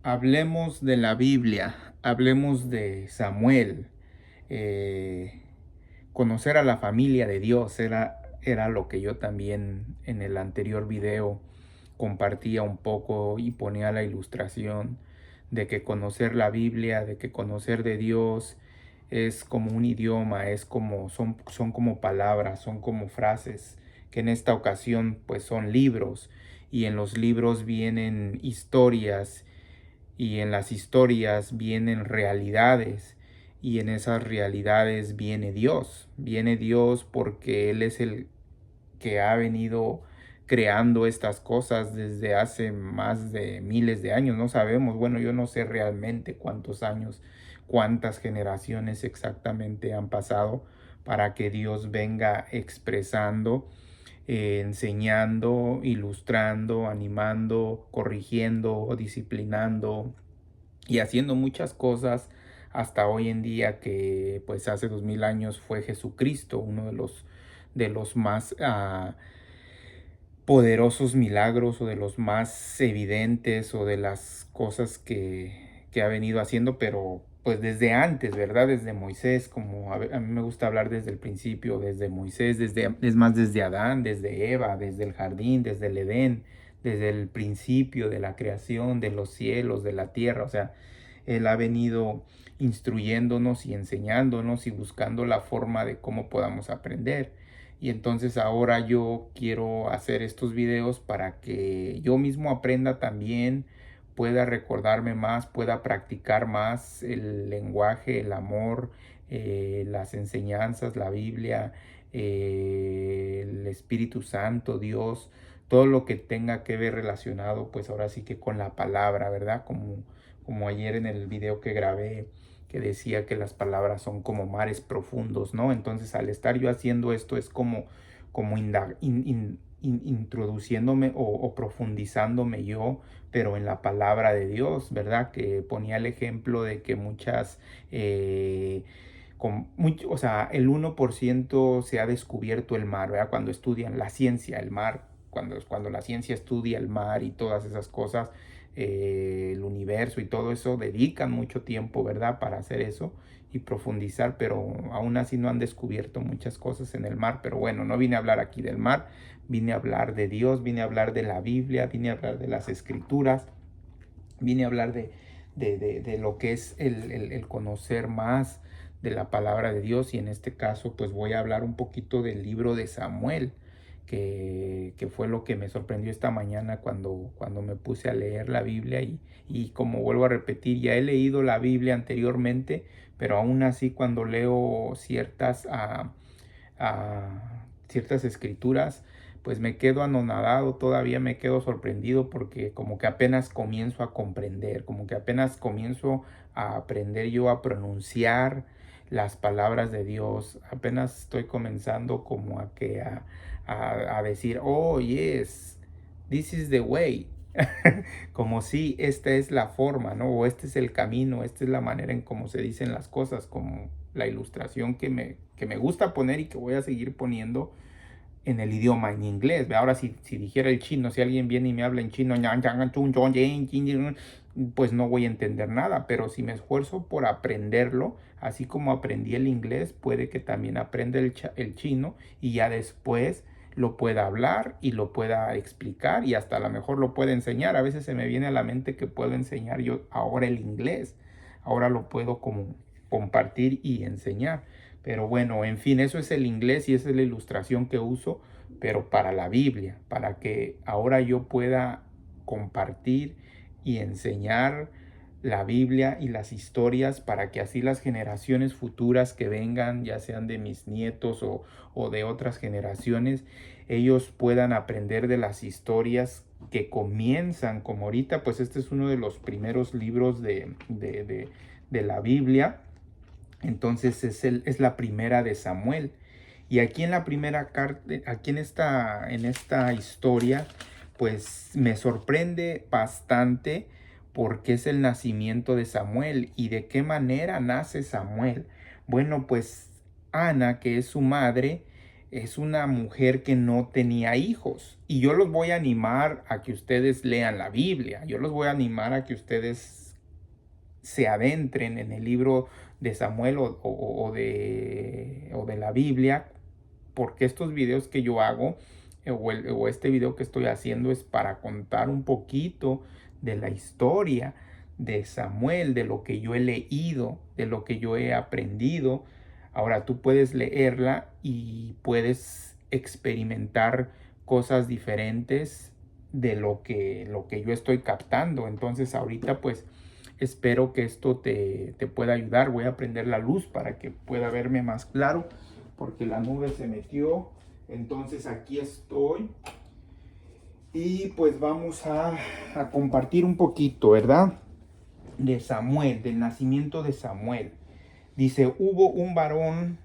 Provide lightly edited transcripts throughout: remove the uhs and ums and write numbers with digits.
Hablemos de la Biblia, hablemos de Samuel. Eh, Conocer a la familia de Dios era lo que yo también en el anterior video compartía un poco y ponía la ilustración de que conocer la Biblia, de que conocer de Dios es como un idioma, son como palabras, son como frases, que en esta ocasión pues son libros, y en los libros vienen historias, y en las historias vienen realidades, y en esas realidades viene Dios porque Él es el que ha venido creando estas cosas desde hace más de miles de años. No sabemos, bueno, yo no sé realmente cuántos años, cuántas generaciones exactamente han pasado para que Dios venga expresando, enseñando, ilustrando, animando, corrigiendo, disciplinando y haciendo muchas cosas hasta hoy en día, que pues hace 2000 años fue Jesucristo, uno de los más poderosos milagros, o de los más evidentes, o de las cosas que ha venido haciendo, pero pues desde antes, ¿verdad? Desde Moisés, como a mí me gusta hablar desde el principio, desde Moisés, es más, desde Adán, desde Eva, desde el jardín, desde el Edén, desde el principio de la creación, de los cielos, de la tierra. O sea, Él ha venido instruyéndonos y enseñándonos y buscando la forma de cómo podamos aprender. Y entonces ahora yo quiero hacer estos videos para que yo mismo aprenda también, pueda recordarme más, pueda practicar más el lenguaje, el amor, las enseñanzas, la Biblia, el Espíritu Santo, Dios, todo lo que tenga que ver relacionado, pues ahora sí que con la palabra, ¿verdad? Como ayer en el video que grabé, que decía que las palabras son como mares profundos, ¿no? Entonces, al estar yo haciendo esto, es como introduciéndome o profundizándome yo, pero en la palabra de Dios, ¿verdad? Que ponía el ejemplo de que o sea, el 1% se ha descubierto el mar, ¿verdad? Cuando estudian la ciencia, el mar, cuando la ciencia estudia el mar y todas esas cosas, el universo y todo eso, dedican mucho tiempo, ¿verdad?, para hacer eso y profundizar, pero aún así no han descubierto muchas cosas en el mar. Pero bueno, no vine a hablar aquí del mar, vine a hablar de Dios, vine a hablar de la Biblia, vine a hablar de las escrituras, vine a hablar de lo que es el conocer más de la palabra de Dios. Y en este caso pues voy a hablar un poquito del libro de Samuel, que fue lo que me sorprendió esta mañana cuando me puse a leer la Biblia. Y como vuelvo a repetir, ya he leído la Biblia anteriormente, pero aún así cuando leo ciertas escrituras, pues me quedo anonadado, todavía me quedo sorprendido, porque como que apenas comienzo a comprender, como que apenas comienzo a aprender yo a pronunciar las palabras de Dios. Apenas estoy comenzando como a decir, oh yes, this is the way. Como si esta es la forma, ¿no? O este es el camino, esta es la manera en cómo se dicen las cosas, como la ilustración que me gusta poner y que voy a seguir poniendo en el idioma, en inglés. Ahora, si dijera el chino, si alguien viene y me habla en chino, pues no voy a entender nada. Pero si me esfuerzo por aprenderlo, así como aprendí el inglés, puede que también aprenda el chino, y ya después lo pueda hablar y lo pueda explicar, y hasta a lo mejor lo pueda enseñar. A veces se me viene a la mente que puedo enseñar yo ahora el inglés. Ahora lo puedo como compartir y enseñar. Pero bueno, en fin, eso es el inglés y esa es la ilustración que uso, pero para la Biblia, para que ahora yo pueda compartir y enseñar la Biblia y las historias, para que así las generaciones futuras que vengan, ya sean de mis nietos o de otras generaciones, ellos puedan aprender de las historias que comienzan, como ahorita, pues este es uno de los primeros libros de la Biblia. Entonces es la primera de Samuel. Y aquí en la primera carta, aquí en esta historia, pues me sorprende bastante, porque es el nacimiento de Samuel. ¿Y de qué manera nace Samuel? Bueno, pues Ana, que es su madre, es una mujer que no tenía hijos. Y yo los voy a animar a que ustedes lean la Biblia. Yo los voy a animar a que ustedes se adentren en el libro de Samuel o de la Biblia, porque estos videos que yo hago o este video que estoy haciendo es para contar un poquito de la historia de Samuel, de lo que yo he leído, de lo que yo he aprendido. Ahora tú puedes leerla y puedes experimentar cosas diferentes de lo que yo estoy captando. Entonces ahorita pues espero que esto te pueda ayudar. Voy a prender la luz para que pueda verme más claro, porque la nube se metió. Entonces aquí estoy. Y pues vamos a compartir un poquito, ¿verdad? De Samuel, del nacimiento de Samuel. Dice, hubo un varón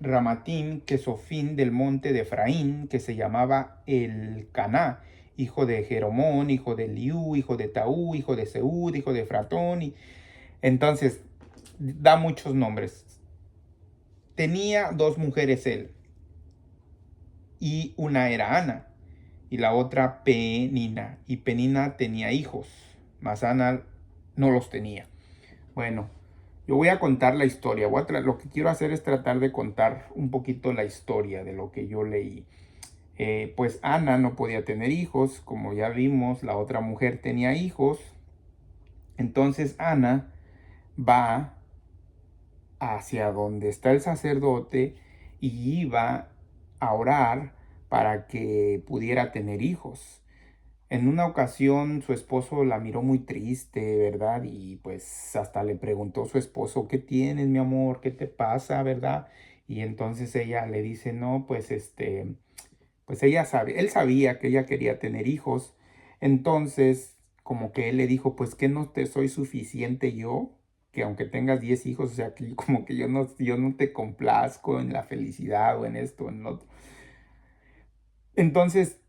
Ramatín Quesofín del monte de Efraín, que se llamaba Elcaná, hijo de Jeromón, hijo de Liú, hijo de Taú, hijo de Seúd, hijo de Fratón. Entonces, da muchos nombres. Tenía dos mujeres él, y una era Ana, y la otra Penina. Y Penina tenía hijos, mas Ana no los tenía. Bueno, yo voy a contar la historia. Lo que quiero hacer es tratar de contar un poquito la historia de lo que yo leí. Pues Ana no podía tener hijos, como ya vimos, la otra mujer tenía hijos. Entonces Ana va hacia donde está el sacerdote y iba a orar para que pudiera tener hijos. En una ocasión su esposo la miró muy triste, ¿verdad? Y pues hasta le preguntó a su esposo, ¿qué tienes, mi amor? ¿Qué te pasa, verdad? Y entonces ella le dice, no, pues pues él sabía que ella quería tener hijos. Entonces, como que él le dijo, pues que no te soy suficiente yo, que aunque tengas 10 hijos, o sea, que como que yo no te complazco en la felicidad o en esto, en lo otro. Entonces,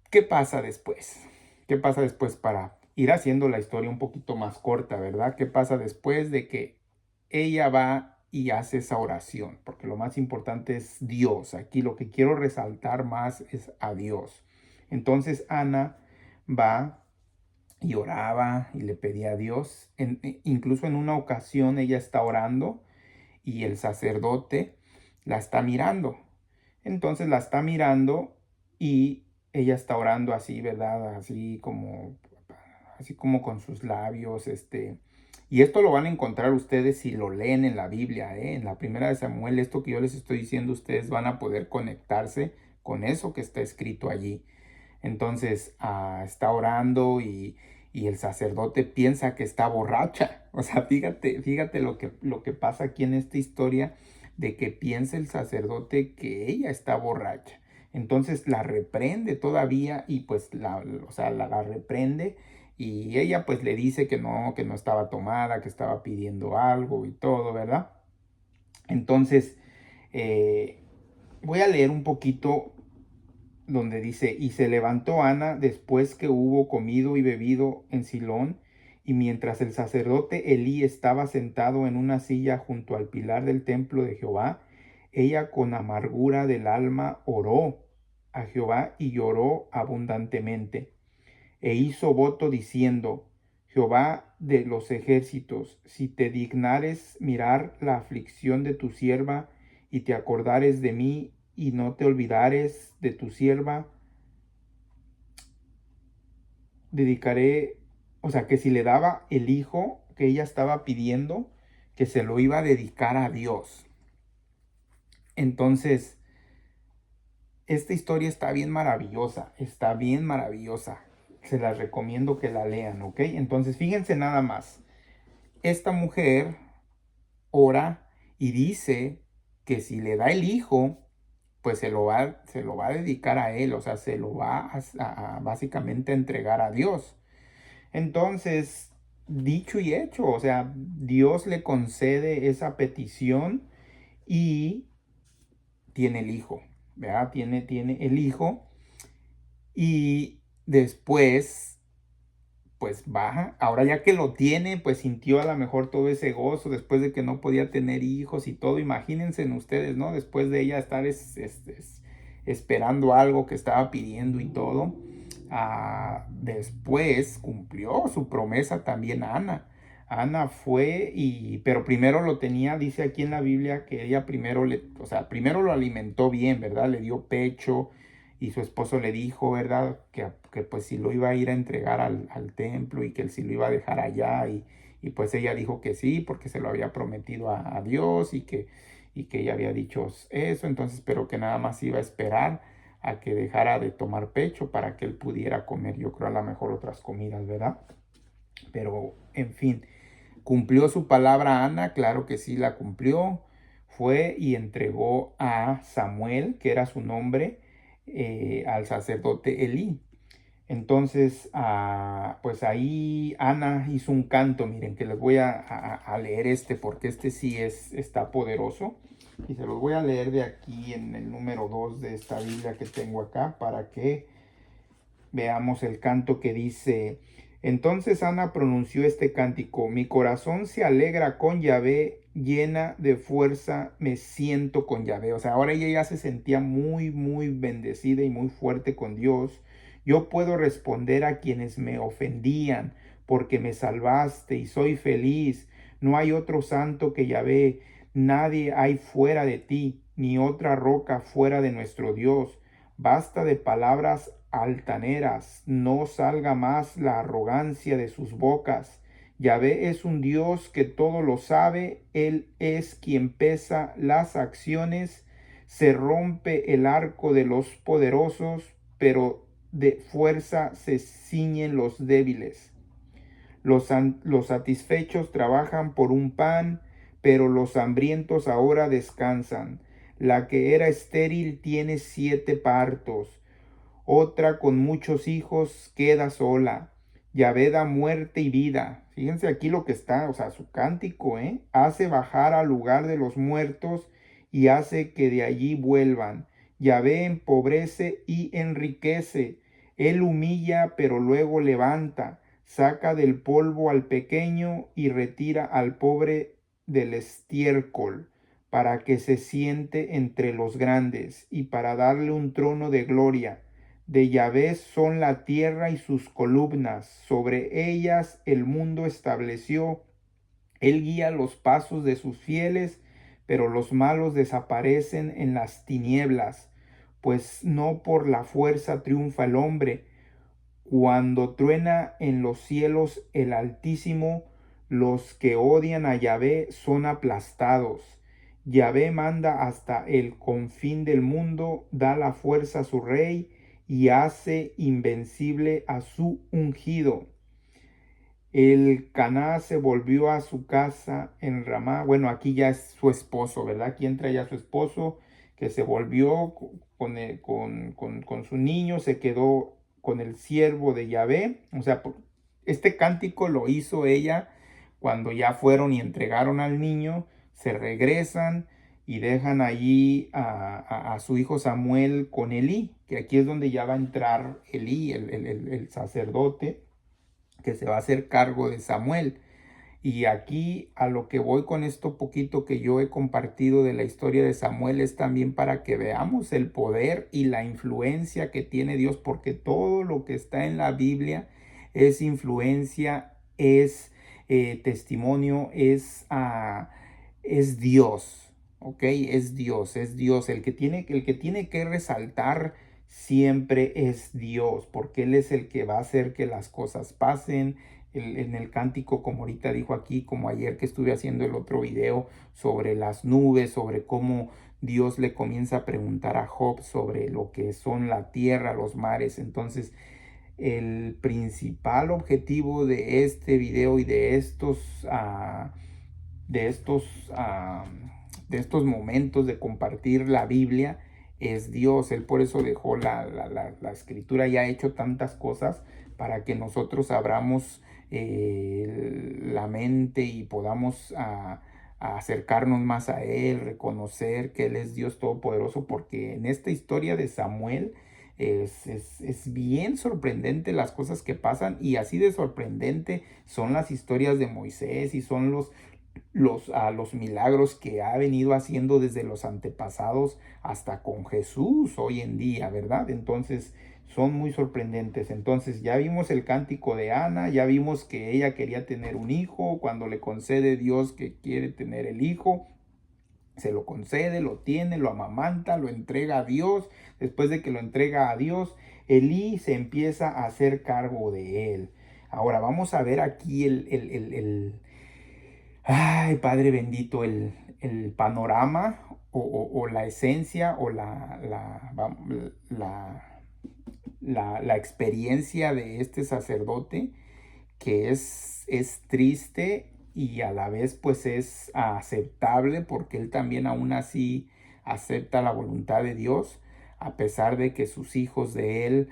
¿qué pasa después? ¿Qué pasa después para ir haciendo la historia un poquito más corta, verdad? ¿Qué pasa después de que ella va y hace esa oración? Porque lo más importante es Dios. Aquí lo que quiero resaltar más es a Dios. Entonces Ana va y oraba y le pedía a Dios. Incluso en una ocasión ella está orando y el sacerdote la está mirando. Entonces la está mirando y ella está orando así, ¿verdad? Así como con sus labios, Y esto lo van a encontrar ustedes si lo leen en la Biblia, ¿eh? En la primera de Samuel, esto que yo les estoy diciendo, ustedes van a poder conectarse con eso que está escrito allí. Entonces está orando y el sacerdote piensa que está borracha. O sea, fíjate lo que pasa aquí en esta historia, de que piensa el sacerdote que ella está borracha. Entonces la reprende todavía y pues o sea, la reprende y ella pues le dice que no estaba tomada, que estaba pidiendo algo y todo, ¿verdad? Entonces voy a leer un poquito donde dice, y se levantó Ana después que hubo comido y bebido en Silón, y mientras el sacerdote Elí estaba sentado en una silla junto al pilar del templo de Jehová, ella con amargura del alma oró a Jehová y lloró abundantemente, e hizo voto diciendo, Jehová de los ejércitos, si te dignares mirar la aflicción de tu sierva, y te acordares de mí, y no te olvidares de tu sierva, dedicaré, o sea, que si le daba el hijo que ella estaba pidiendo, que se lo iba a dedicar a Dios. Entonces, esta historia está bien maravillosa, está bien maravillosa. Se las recomiendo que la lean, ¿ok? Entonces, fíjense nada más. Esta mujer ora y dice que si le da el hijo, pues se lo va a dedicar a él, o sea, se lo va a básicamente entregar a Dios. Entonces, dicho y hecho, o sea, Dios le concede esa petición y tiene el hijo, ¿verdad? Tiene el hijo y después pues baja. Ahora ya que lo tiene, pues sintió a lo mejor todo ese gozo después de que no podía tener hijos y todo. Imagínense en ustedes, ¿no? Después de ella estar esperando algo que estaba pidiendo y todo. Después cumplió su promesa también Ana. Ana fue pero primero lo tenía, dice aquí en la Biblia que ella primero o sea, primero lo alimentó bien, ¿verdad? Le dio pecho y su esposo le dijo, ¿verdad? Que pues si lo iba a ir a entregar al templo y que él si lo iba a dejar allá y pues ella dijo que sí porque se lo había prometido a Dios y que ella había dicho eso, entonces pero que nada más iba a esperar a que dejara de tomar pecho para que él pudiera comer, yo creo a lo mejor otras comidas, ¿verdad? Pero en fin, ¿cumplió su palabra Ana? Claro que sí la cumplió. Fue y entregó a Samuel, que era su nombre, al sacerdote Elí. Entonces, pues ahí Ana hizo un canto, miren, que les voy a leer porque sí está poderoso. Y se los voy a leer de aquí en el número 2 de esta Biblia que tengo acá para que veamos el canto que dice: entonces Ana pronunció este cántico: mi corazón se alegra con Yahvé, llena de fuerza me siento con Yahvé. O sea, ahora ella ya se sentía muy, muy bendecida y muy fuerte con Dios. Yo puedo responder a quienes me ofendían, porque me salvaste y soy feliz. No hay otro santo que Yahvé, nadie hay fuera de ti, ni otra roca fuera de nuestro Dios. Basta de palabras altaneras, no salga más la arrogancia de sus bocas. Yahvé es un Dios que todo lo sabe, Él es quien pesa las acciones, se rompe el arco de los poderosos, pero de fuerza se ciñen los débiles. Los satisfechos trabajan por un pan, pero los hambrientos ahora descansan. La que era estéril tiene 7 partos, otra con muchos hijos queda sola. Yahvé da muerte y vida. Fíjense aquí lo que está, o sea, su cántico, hace bajar al lugar de los muertos y hace que de allí vuelvan. Yahvé empobrece y enriquece. Él humilla, pero luego levanta. Saca del polvo al pequeño y retira al pobre del estiércol, para que se siente entre los grandes y para darle un trono de gloria. De Yahvé son la tierra y sus columnas, sobre ellas el mundo estableció. Él guía los pasos de sus fieles, pero los malos desaparecen en las tinieblas, pues no por la fuerza triunfa el hombre. Cuando truena en los cielos el Altísimo, los que odian a Yahvé son aplastados. Yahvé manda hasta el confín del mundo, da la fuerza a su rey y hace invencible a su ungido. El Caná se volvió a su casa en Ramá. Bueno, aquí ya es su esposo, ¿verdad? Aquí entra ya su esposo, que se volvió con su niño, se quedó con el siervo de Yahvé. O sea, este cántico lo hizo ella cuando ya fueron y entregaron al niño, se regresan y dejan allí a su hijo Samuel con Elí, que aquí es donde ya va a entrar Elí, el sacerdote que se va a hacer cargo de Samuel. Y aquí a lo que voy con esto poquito que yo he compartido de la historia de Samuel es también para que veamos el poder y la influencia que tiene Dios, porque todo lo que está en la Biblia es influencia, es testimonio, es Dios, ¿ok? Es Dios. El que tiene que resaltar siempre es Dios, porque Él es el que va a hacer que las cosas pasen. En el cántico, como ahorita dijo aquí, como ayer que estuve haciendo el otro video sobre las nubes, sobre cómo Dios le comienza a preguntar a Job sobre lo que son la tierra, los mares. Entonces, el principal objetivo de este video y de estos, ah, de estos momentos de compartir la Biblia es Dios. Él por eso dejó la escritura y ha hecho tantas cosas para que nosotros abramos la mente y podamos a acercarnos más a Él, reconocer que Él es Dios Todopoderoso, porque en esta historia de Samuel Es bien sorprendente las cosas que pasan, y así de sorprendente son las historias de Moisés y son los milagros que ha venido haciendo desde los antepasados hasta con Jesús hoy en día, ¿verdad? Entonces son muy sorprendentes. Entonces ya vimos el cántico de Ana, ya vimos que ella quería tener un hijo, cuando le concede Dios que quiere tener el hijo, se lo concede, lo tiene, lo amamanta, lo entrega a Dios. Después de que lo entrega a Dios, Elí se empieza a hacer cargo de él. Ahora vamos a ver aquí ay, Padre bendito, el panorama o la esencia o la experiencia de este sacerdote, que es triste y a la vez pues es aceptable, porque él también aún así acepta la voluntad de Dios, a pesar de que sus hijos de él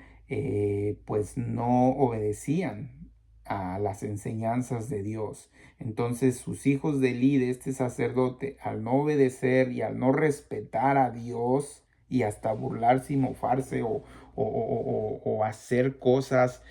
pues no obedecían a las enseñanzas de Dios. Entonces sus hijos de Elí, de este sacerdote, al no obedecer y al no respetar a Dios, y hasta burlarse y mofarse o hacer cosas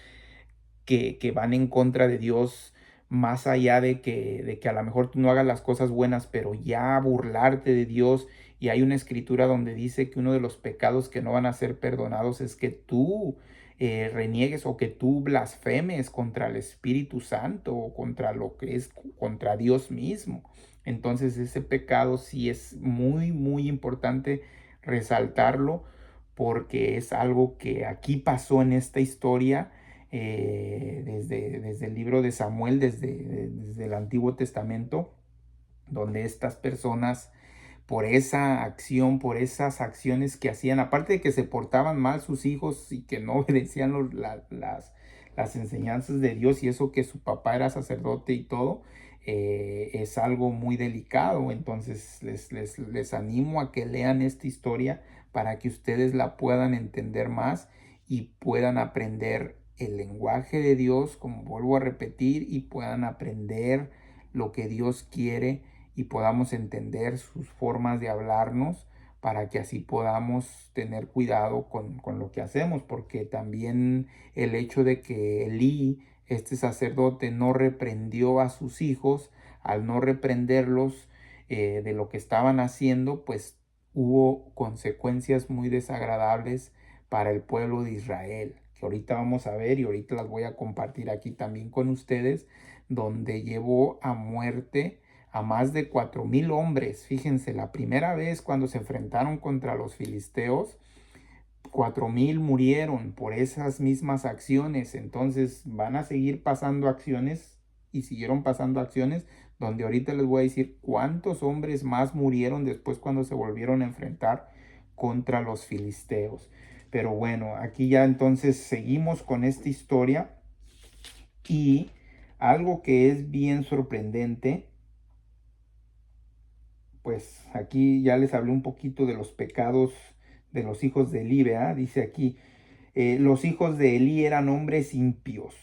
que van en contra de Dios, más allá de que a lo mejor tú no hagas las cosas buenas, pero ya burlarte de Dios. Y hay una escritura donde dice que uno de los pecados que no van a ser perdonados es que tú reniegues o que tú blasfemes contra el Espíritu Santo o contra lo que es contra Dios mismo. Entonces ese pecado sí es muy, muy importante resaltarlo, porque es algo que aquí pasó en esta historia, desde el libro de Samuel, desde el Antiguo Testamento, donde estas personas, por esa acción, por esas acciones que hacían, aparte de que se portaban mal sus hijos y que no obedecían las enseñanzas de Dios, y eso que su papá era sacerdote y todo, es algo muy delicado. Entonces les animo a que lean esta historia para que ustedes la puedan entender más y puedan aprender el lenguaje de Dios, como vuelvo a repetir, y puedan aprender lo que Dios quiere y podamos entender sus formas de hablarnos, para que así podamos tener cuidado con lo que hacemos, porque también el hecho de que Elí, este sacerdote, no reprendió a sus hijos, al no reprenderlos de lo que estaban haciendo, pues hubo consecuencias muy desagradables para el pueblo de Israel, que ahorita vamos a ver y ahorita las voy a compartir aquí también con ustedes, donde llevó a muerte a más de 4,000 hombres. Fíjense, la primera vez cuando se enfrentaron contra los filisteos, 4,000 murieron por esas mismas acciones. Entonces van a seguir pasando acciones, y siguieron pasando acciones, donde ahorita les voy a decir cuántos hombres más murieron después cuando se volvieron a enfrentar contra los filisteos. Pero bueno, aquí ya entonces seguimos con esta historia, y algo que es bien sorprendente, pues aquí ya les hablé un poquito de los pecados de los hijos de Elí, ¿verdad? Dice aquí, los hijos de Elí eran hombres impíos,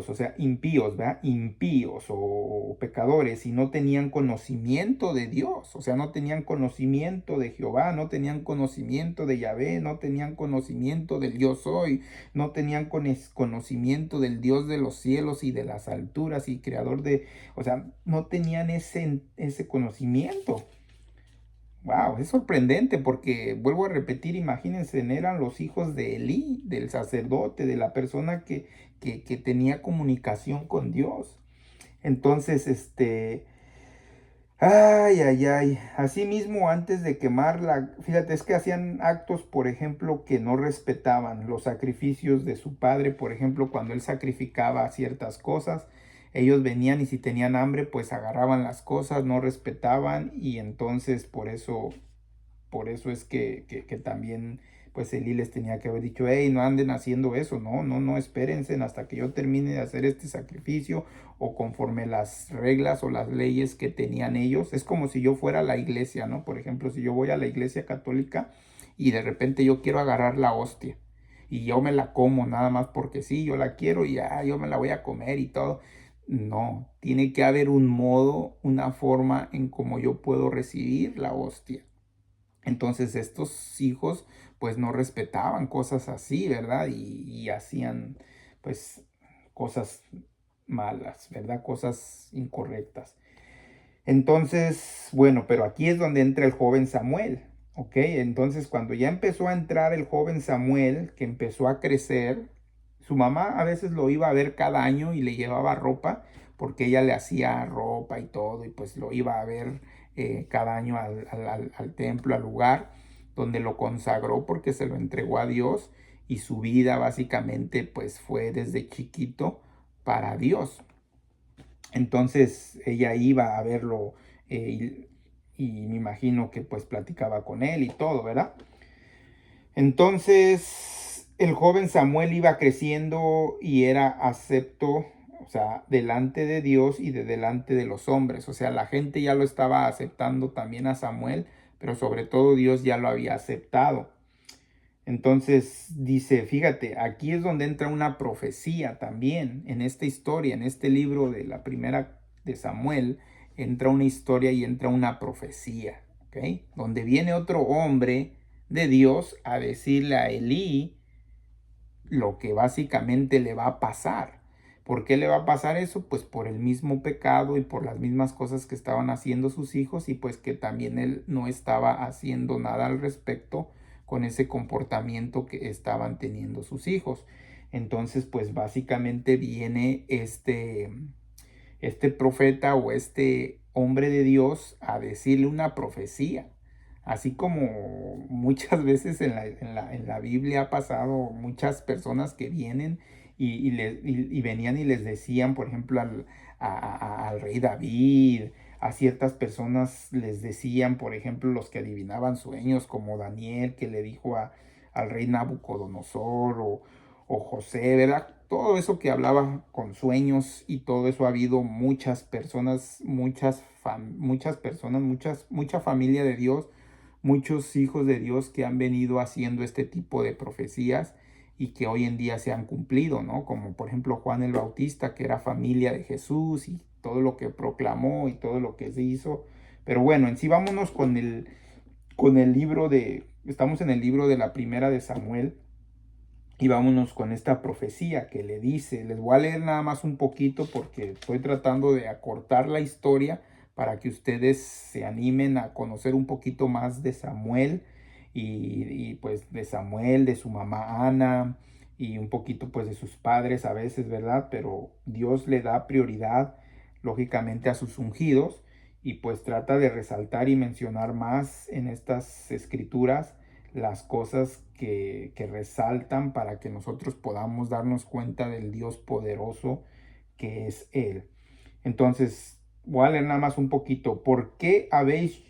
o sea, impíos, ¿verdad? Impíos o pecadores, y no tenían conocimiento de Dios, o sea, no tenían conocimiento de Jehová, no tenían conocimiento de Yahvé, no tenían conocimiento del Yo Soy, no tenían conocimiento del Dios de los cielos y de las alturas y creador de, o sea, no tenían ese conocimiento. Wow, es sorprendente, porque vuelvo a repetir, imagínense, eran los hijos de Elí, del sacerdote, de la persona que tenía comunicación con Dios. Entonces, ay, ay, ay. Asimismo, antes de quemarla, fíjate, es que hacían actos, por ejemplo, que no respetaban los sacrificios de su padre. Por ejemplo, cuando él sacrificaba ciertas cosas, ellos venían y si tenían hambre, pues agarraban las cosas, no respetaban, y entonces por eso es que también pues Elí les tenía que haber dicho, hey, no anden haciendo eso, no, no, no, espérense hasta que yo termine de hacer este sacrificio, o conforme las reglas o las leyes que tenían ellos. Es como si yo fuera a la iglesia, ¿no? Por ejemplo, si yo voy a la iglesia católica y de repente yo quiero agarrar la hostia y yo me la como nada más porque sí, yo la quiero y ya, yo me la voy a comer y todo. No, tiene que haber un modo, una forma en cómo yo puedo recibir la hostia. Entonces estos hijos pues no respetaban cosas así, ¿verdad? Y hacían pues cosas malas, ¿verdad? Cosas incorrectas. Entonces, bueno, pero aquí es donde entra el joven Samuel, ¿ok? Entonces, cuando ya empezó a entrar el joven Samuel, que empezó a crecer, su mamá a veces lo iba a ver cada año y le llevaba ropa, porque ella le hacía ropa y todo, y pues lo iba a ver cada año al templo, al lugar donde lo consagró porque se lo entregó a Dios y su vida básicamente pues fue desde chiquito para Dios. Entonces ella iba a verlo y me imagino que pues platicaba con él y todo, ¿verdad? Entonces el joven Samuel iba creciendo y era acepto, o sea, delante de Dios y delante de los hombres. O sea, la gente ya lo estaba aceptando también a Samuel, pero sobre todo Dios ya lo había aceptado. Entonces dice, fíjate, aquí es donde entra una profecía también, en esta historia, en este libro de la primera de Samuel, entra una historia y entra una profecía, ¿ok? Donde viene otro hombre de Dios a decirle a Elí lo que básicamente le va a pasar. ¿Por qué le va a pasar eso? Pues por el mismo pecado y por las mismas cosas que estaban haciendo sus hijos y pues que también él no estaba haciendo nada al respecto con ese comportamiento que estaban teniendo sus hijos. Entonces, pues básicamente viene este profeta o este hombre de Dios a decirle una profecía. Así como muchas veces en la Biblia ha pasado muchas personas que vienen y venían y les decían, por ejemplo, al rey David, a ciertas personas les decían, por ejemplo, los que adivinaban sueños, como Daniel, que le dijo al rey Nabucodonosor, o José, ¿verdad? Todo eso que hablaba con sueños y todo eso ha habido muchas personas, mucha familia de Dios, muchos hijos de Dios que han venido haciendo este tipo de profecías y que hoy en día se han cumplido, ¿no? Como por ejemplo Juan el Bautista, que era familia de Jesús y todo lo que proclamó y todo lo que se hizo. Pero bueno, en sí vámonos con el libro estamos en el libro de la primera de Samuel. Y vámonos con esta profecía que le dice, les voy a leer nada más un poquito porque estoy tratando de acortar la historia para que ustedes se animen a conocer un poquito más de Samuel pues de Samuel, de su mamá Ana y un poquito pues de sus padres a veces, ¿verdad? Pero Dios le da prioridad lógicamente a sus ungidos y pues trata de resaltar y mencionar más en estas escrituras las cosas que resaltan para que nosotros podamos darnos cuenta del Dios poderoso que es Él. Entonces, voy a leer nada más un poquito. ¿Por qué habéis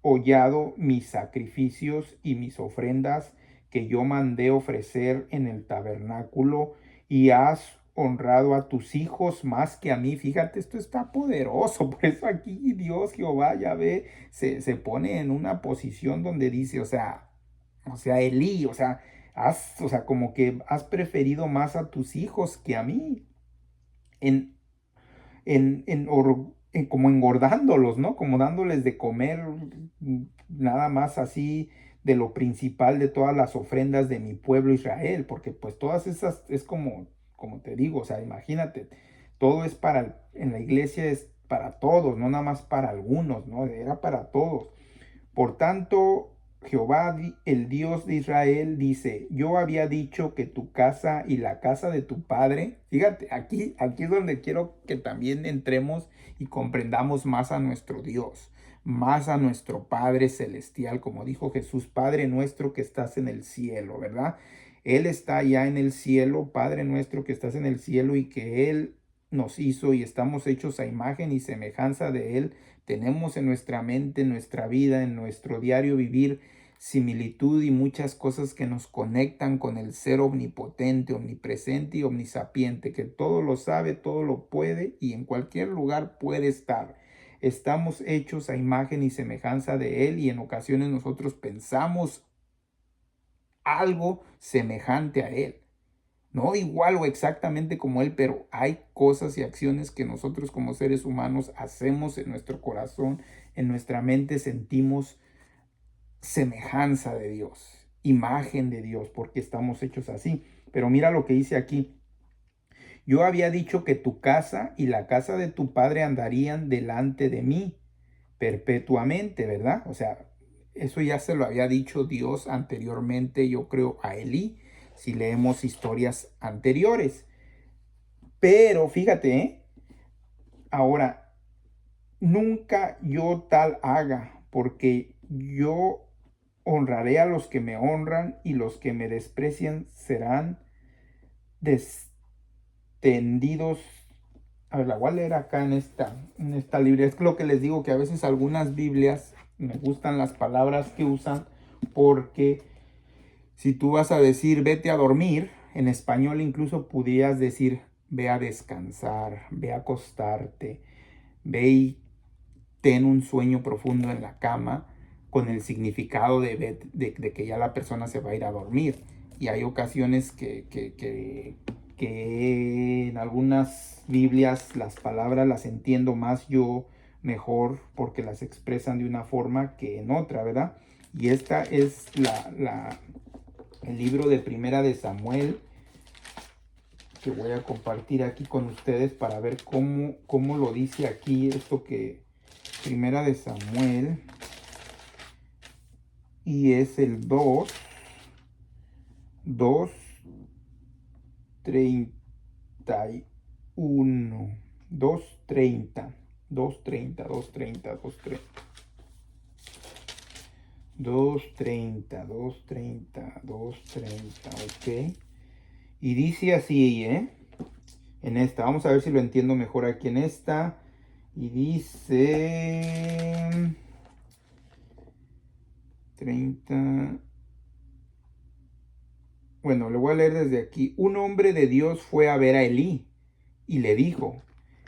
hollado mis sacrificios y mis ofrendas que yo mandé ofrecer en el tabernáculo y has honrado a tus hijos más que a mí? Fíjate, esto está poderoso. Por eso aquí Dios, Jehová, Yahvé, se pone en una posición donde dice, Elí, o sea, como que has preferido más a tus hijos que a mí, en, como engordándolos, ¿no? Como dándoles de comer nada más así de lo principal de todas las ofrendas de mi pueblo Israel, porque pues todas esas es como te digo, o sea, imagínate, todo es en la iglesia es para todos, no nada más para algunos, ¿no? Era para todos. Por tanto, Jehová, el Dios de Israel, dice, yo había dicho que tu casa y la casa de tu padre, fíjate, aquí es donde quiero que también entremos y comprendamos más a nuestro Dios, más a nuestro Padre Celestial, como dijo Jesús, Padre nuestro que estás en el cielo, ¿verdad? Él está ya en el cielo, Padre nuestro que estás en el cielo y que Él nos hizo y estamos hechos a imagen y semejanza de Él. Tenemos en nuestra mente, en nuestra vida, en nuestro diario vivir, similitud y muchas cosas que nos conectan con el ser omnipotente, omnipresente y omnisapiente, que todo lo sabe, todo lo puede y en cualquier lugar puede estar. Estamos hechos a imagen y semejanza de Él y en ocasiones nosotros pensamos algo semejante a Él. No igual o exactamente como Él, pero hay cosas y acciones que nosotros como seres humanos hacemos en nuestro corazón, en nuestra mente sentimos semejanza de Dios. imagen de Dios, porque estamos hechos así. Pero mira lo que dice aquí. Yo había dicho que tu casa y la casa de tu padre andarían delante de mí perpetuamente, ¿verdad? O sea, eso ya se lo había dicho Dios anteriormente, yo creo, a Elí, si leemos historias anteriores. Pero fíjate, ahora, nunca yo tal haga, porque yo honraré a los que me honran y los que me desprecian serán tendidos. A ver, la voy a leer acá en esta Biblia. Es lo que les digo, que a veces algunas Biblias me gustan las palabras que usan, porque si tú vas a decir vete a dormir, en español incluso podrías decir ve a descansar, ve a acostarte, ve y ten un sueño profundo en la cama, con el significado de que ya la persona se va a ir a dormir. Y hay ocasiones que en algunas Biblias las palabras las entiendo más yo mejor, porque las expresan de una forma que en otra, ¿verdad? Y esta es el libro de Primera de Samuel, que voy a compartir aquí con ustedes para ver cómo lo dice aquí esto, que Primera de Samuel, y es el 2:31, 2:30, 2:30, 2:30, 2:30, 2:30, 2:30, ok. Y dice así, en esta, vamos a ver si lo entiendo mejor aquí en esta. Y dice 30. Bueno, le voy a leer desde aquí. Un hombre de Dios fue a ver a Elí y le dijo,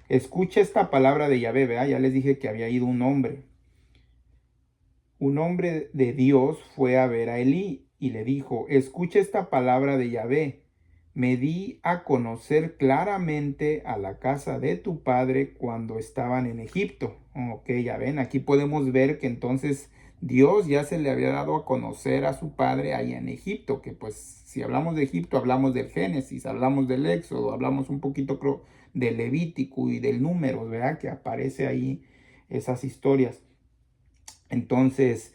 escucha esta palabra de Yahvé, ¿verdad? Ya les dije que había ido un hombre. Un hombre de Dios fue a ver a Elí y le dijo, escucha esta palabra de Yahvé. Me di a conocer claramente a la casa de tu padre cuando estaban en Egipto. Ok, ya ven, aquí podemos ver que entonces Dios ya se le había dado a conocer a su padre ahí en Egipto, que pues si hablamos de Egipto hablamos del Génesis, hablamos del Éxodo, hablamos un poquito creo del Levítico y del Número, ¿verdad? Que aparece ahí esas historias. Entonces,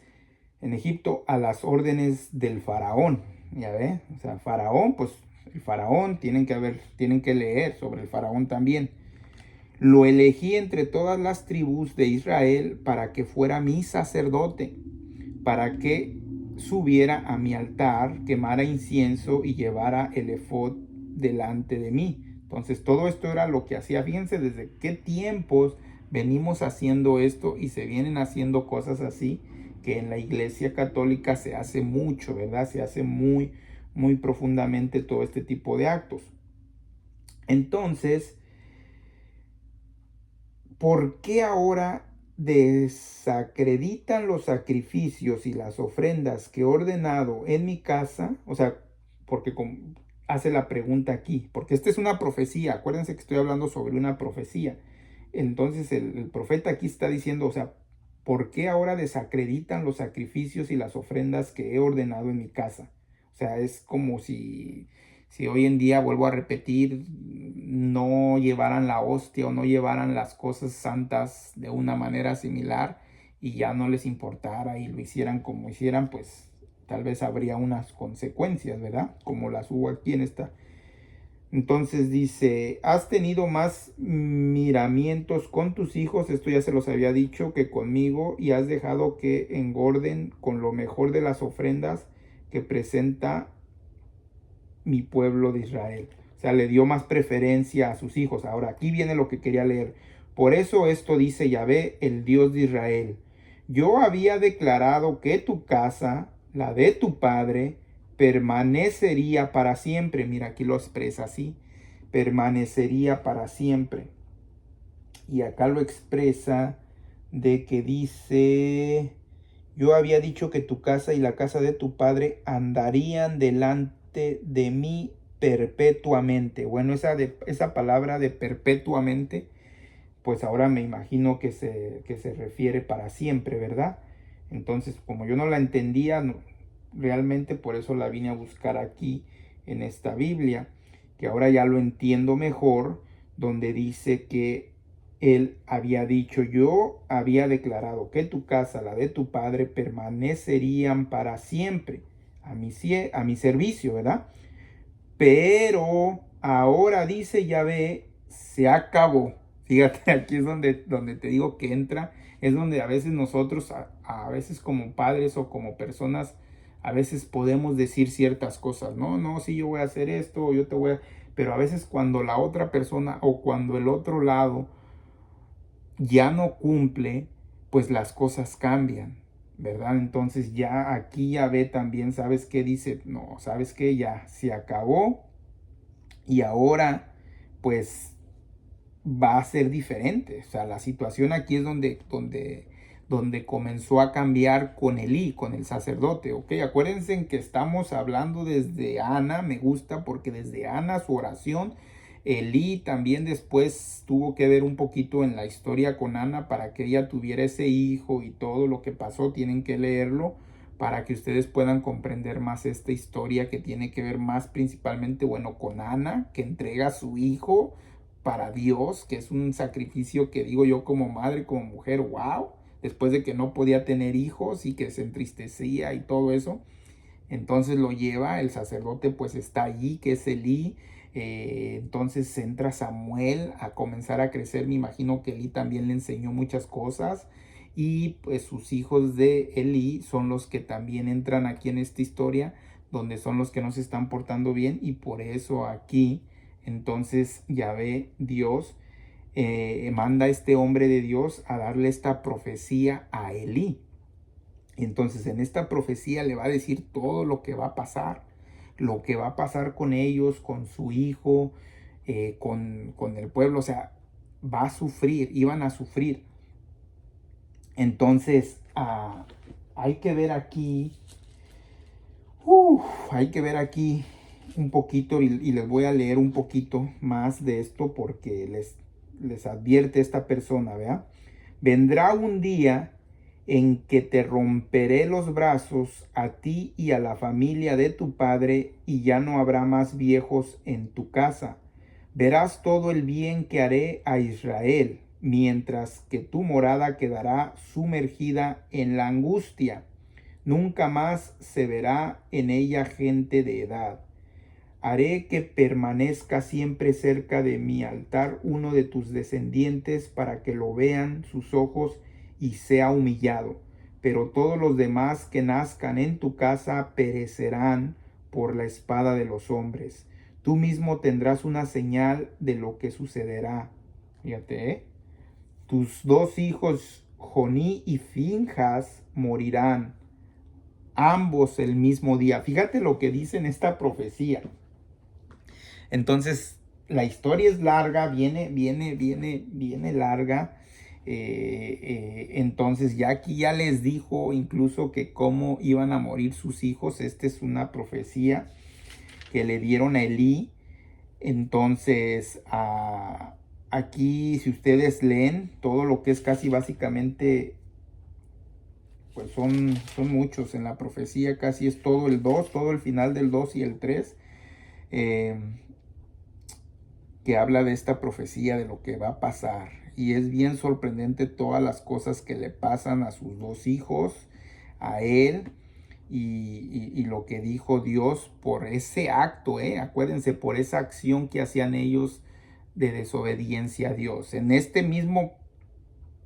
en Egipto a las órdenes del faraón, ya ve, o sea, faraón, pues el faraón, tienen que leer sobre el faraón también. Lo elegí entre todas las tribus de Israel para que fuera mi sacerdote, para que subiera a mi altar, quemara incienso y llevara el efod delante de mí. Entonces todo esto era lo que hacía. Fíjense desde qué tiempos venimos haciendo esto, y se vienen haciendo cosas así, que en la Iglesia Católica se hace mucho, ¿verdad? Se hace muy, muy profundamente todo este tipo de actos. Entonces, ¿por qué ahora desacreditan los sacrificios y las ofrendas que he ordenado en mi casa? O sea, porque hace la pregunta aquí, porque esta es una profecía. Acuérdense que estoy hablando sobre una profecía. Entonces el profeta aquí está diciendo, o sea, ¿por qué ahora desacreditan los sacrificios y las ofrendas que he ordenado en mi casa? O sea, es como si hoy en día, vuelvo a repetir, no llevaran la hostia o no llevaran las cosas santas de una manera similar, y ya no les importara y lo hicieran como hicieran, pues tal vez habría unas consecuencias, ¿verdad? Como las hubo aquí en esta. Entonces dice, has tenido más miramientos con tus hijos, esto ya se los había dicho, que conmigo, y has dejado que engorden con lo mejor de las ofrendas que presenta mi pueblo de Israel. O sea, le dio más preferencia a sus hijos. Ahora, aquí viene lo que quería leer. Por eso esto dice Yahvé, el Dios de Israel. Yo había declarado que tu casa, la de tu padre, permanecería para siempre. Mira, aquí lo expresa así. Permanecería para siempre. Y acá lo expresa de que dice, yo había dicho que tu casa y la casa de tu padre andarían delante de mí perpetuamente. Bueno, esa palabra de perpetuamente, pues ahora me imagino que se refiere para siempre, ¿verdad? Entonces, como yo no la entendía, realmente por eso la vine a buscar aquí en esta Biblia, que ahora ya lo entiendo mejor, donde dice que él había dicho: yo había declarado que tu casa, la de tu padre, permanecerían para siempre a mi servicio, ¿verdad? Pero ahora dice Yahvé, se acabó. Fíjate, aquí es donde te digo que entra, es donde a veces nosotros, a veces como padres o como personas, a veces podemos decir ciertas cosas, no, no, sí, yo voy a hacer esto, o yo te voy a... Pero a veces cuando la otra persona o cuando el otro lado ya no cumple, pues las cosas cambian, ¿verdad? Entonces ya aquí Yahvé también, ¿sabes qué? Dice, no, ¿sabes qué? Ya se acabó y ahora pues va a ser diferente. O sea, la situación aquí es donde comenzó a cambiar con Elí, con el sacerdote, ¿ok? Acuérdense que estamos hablando desde Ana, me gusta porque desde Ana su oración, Elí también después tuvo que ver un poquito en la historia con Ana para que ella tuviera ese hijo y todo lo que pasó, tienen que leerlo para que ustedes puedan comprender más esta historia que tiene que ver más principalmente, bueno, con Ana, que entrega a su hijo para Dios, que es un sacrificio que digo yo como madre, como mujer, wow, después de que no podía tener hijos y que se entristecía y todo eso, entonces lo lleva, el sacerdote pues está allí, que es Elí, entonces entra Samuel a comenzar a crecer, me imagino que Elí también le enseñó muchas cosas, y pues sus hijos de Elí son los que también entran aquí en esta historia, donde son los que no se están portando bien, y por eso aquí entonces Yahvé Dios manda a este hombre de Dios a darle esta profecía a Elí. Entonces en esta profecía le va a decir todo lo que va a pasar con ellos, con su hijo, con el pueblo, o sea, va a sufrir, iban a sufrir. Entonces hay que ver aquí, hay que ver aquí un poquito y les voy a leer un poquito más de esto porque les advierte esta persona, ¿vea? Vendrá un día en que te romperé los brazos a ti y a la familia de tu padre, y ya no habrá más viejos en tu casa. Verás todo el bien que haré a Israel, mientras que tu morada quedará sumergida en la angustia. Nunca más se verá en ella gente de edad. Haré que permanezca siempre cerca de mi altar uno de tus descendientes para que lo vean sus ojos y sea humillado. Pero todos los demás que nazcan en tu casa perecerán por la espada de los hombres. Tú mismo tendrás una señal de lo que sucederá. Fíjate, ¿eh? Tus dos hijos, Joní y Finjas, morirán, ambos el mismo día. Fíjate lo que dice en esta profecía. Entonces, la historia es larga, viene larga. Entonces, ya aquí ya les dijo incluso que cómo iban a morir sus hijos. Esta es una profecía que le dieron a Elí. Entonces, aquí, si ustedes leen todo lo que es casi básicamente, pues son muchos en la profecía, casi es todo el 2, todo el final del 2 y el 3. Que habla de esta profecía, de lo que va a pasar. Y es bien sorprendente todas las cosas que le pasan a sus dos hijos, a él, y lo que dijo Dios por ese acto, acuérdense, por esa acción que hacían ellos de desobediencia a Dios. En este mismo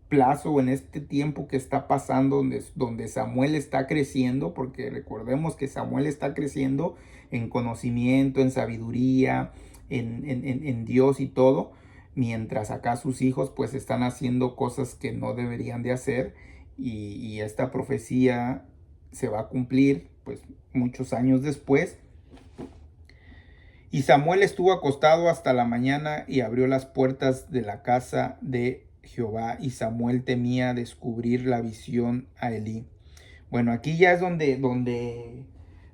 plazo o en este tiempo que está pasando, donde Samuel está creciendo, porque recordemos que Samuel está creciendo en conocimiento, en sabiduría, en Dios y todo, mientras acá sus hijos pues están haciendo cosas que no deberían de hacer, y esta profecía se va a cumplir pues muchos años después. Y Samuel estuvo acostado hasta la mañana y abrió las puertas de la casa de Jehová, y Samuel temía descubrir la visión a Elí. Bueno, aquí ya es donde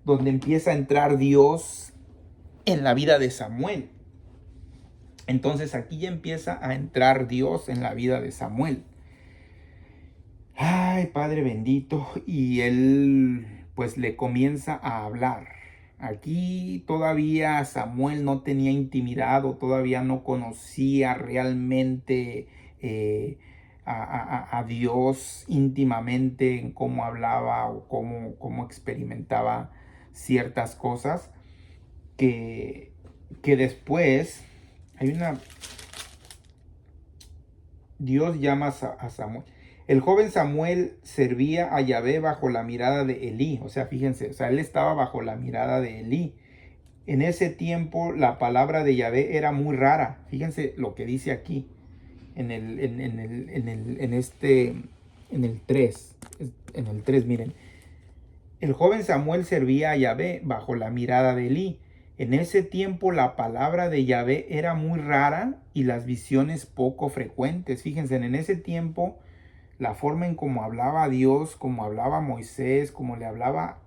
empieza a entrar Dios en la vida de Samuel. Entonces aquí ya empieza a entrar Dios en la vida de Samuel. Ay, Padre bendito. Y él pues le comienza a hablar. Aquí todavía Samuel no tenía intimidad o todavía no conocía realmente a Dios íntimamente en cómo hablaba o cómo experimentaba ciertas cosas que después hay una... Dios llama a Samuel. El joven Samuel servía a Yahvé bajo la mirada de Elí. O sea, fíjense, o sea, él estaba bajo la mirada de Elí. En ese tiempo la palabra de Yahvé era muy rara. Fíjense lo que dice aquí en el 3. En el 3, miren. El joven Samuel servía a Yahvé bajo la mirada de Elí. En ese tiempo la palabra de Yahvé era muy rara y las visiones poco frecuentes. Fíjense, en ese tiempo la forma en cómo hablaba Dios, como hablaba Moisés, como le hablaba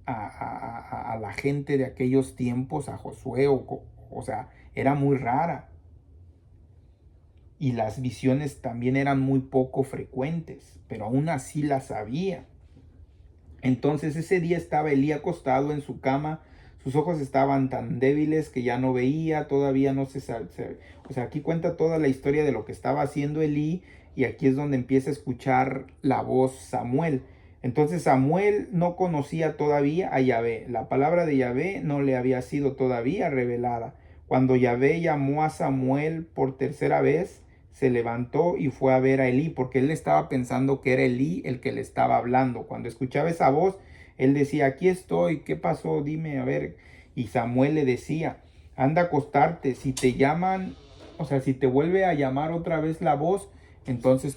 a la gente de aquellos tiempos, a Josué, o sea, era muy rara. Y las visiones también eran muy poco frecuentes, pero aún así las había. Entonces ese día estaba Elí acostado en su cama, sus ojos estaban tan débiles que ya no veía, todavía no o sea, aquí cuenta toda la historia de lo que estaba haciendo Elí y aquí es donde empieza a escuchar la voz Samuel. Entonces Samuel no conocía todavía a Yahvé, la palabra de Yahvé no le había sido todavía revelada. Cuando Yahvé llamó a Samuel por tercera vez, se levantó y fue a ver a Elí, porque él estaba pensando que era Elí el que le estaba hablando. Cuando escuchaba esa voz, él decía, aquí estoy, ¿qué pasó? Dime, a ver. Y Samuel le decía, anda a acostarte, si te llaman, o sea, si te vuelve a llamar otra vez la voz, entonces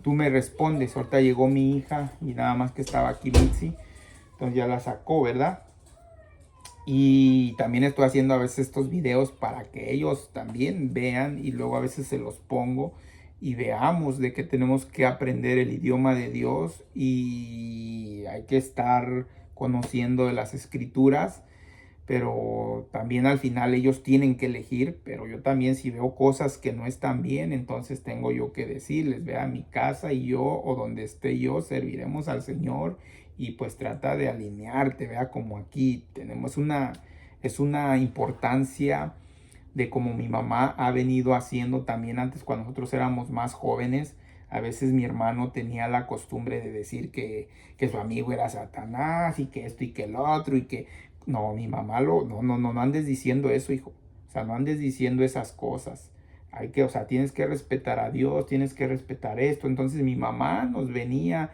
tú me respondes. Ahorita llegó mi hija y nada más que estaba aquí Mitzi, entonces ya la sacó, ¿verdad? Y también estoy haciendo a veces estos videos para que ellos también vean y luego a veces se los pongo y veamos de que tenemos que aprender el idioma de Dios y hay que estar conociendo de las escrituras, pero también al final ellos tienen que elegir, pero yo también si veo cosas que no están bien, entonces tengo yo que decirles, vea, mi casa y yo o donde esté yo serviremos al Señor y pues trata de alinearte, vea, como aquí tenemos es una importancia de como mi mamá ha venido haciendo también antes cuando nosotros éramos más jóvenes. A veces mi hermano tenía la costumbre de decir que su amigo era Satanás y que esto y que el otro y que no, mi mamá no andes diciendo eso, hijo. O sea, no andes diciendo esas cosas. Hay que, o sea, tienes que respetar a Dios, tienes que respetar esto. Entonces mi mamá nos venía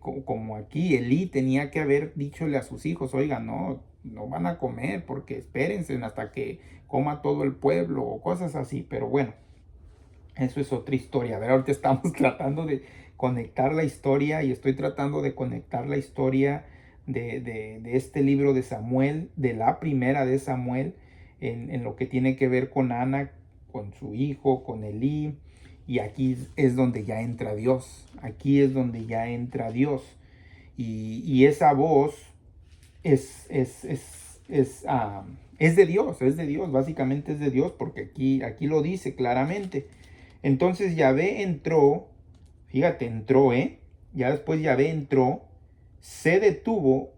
como aquí, Elí tenía que haber dichole a sus hijos, oigan, no van a comer porque espérense hasta que coma todo el pueblo o cosas así. Pero bueno, eso es otra historia. A ver, ahorita estamos tratando de conectar la historia y estoy tratando de conectar la historia de este libro de Samuel, de la primera de Samuel, en lo que tiene que ver con Ana, con su hijo, con Elí. Y aquí es donde ya entra Dios. Aquí es donde ya entra Dios. Y esa voz es de Dios, básicamente es de Dios, porque aquí lo dice claramente. Entonces Yahvé entró, fíjate, entró, ya después Yahvé entró, se detuvo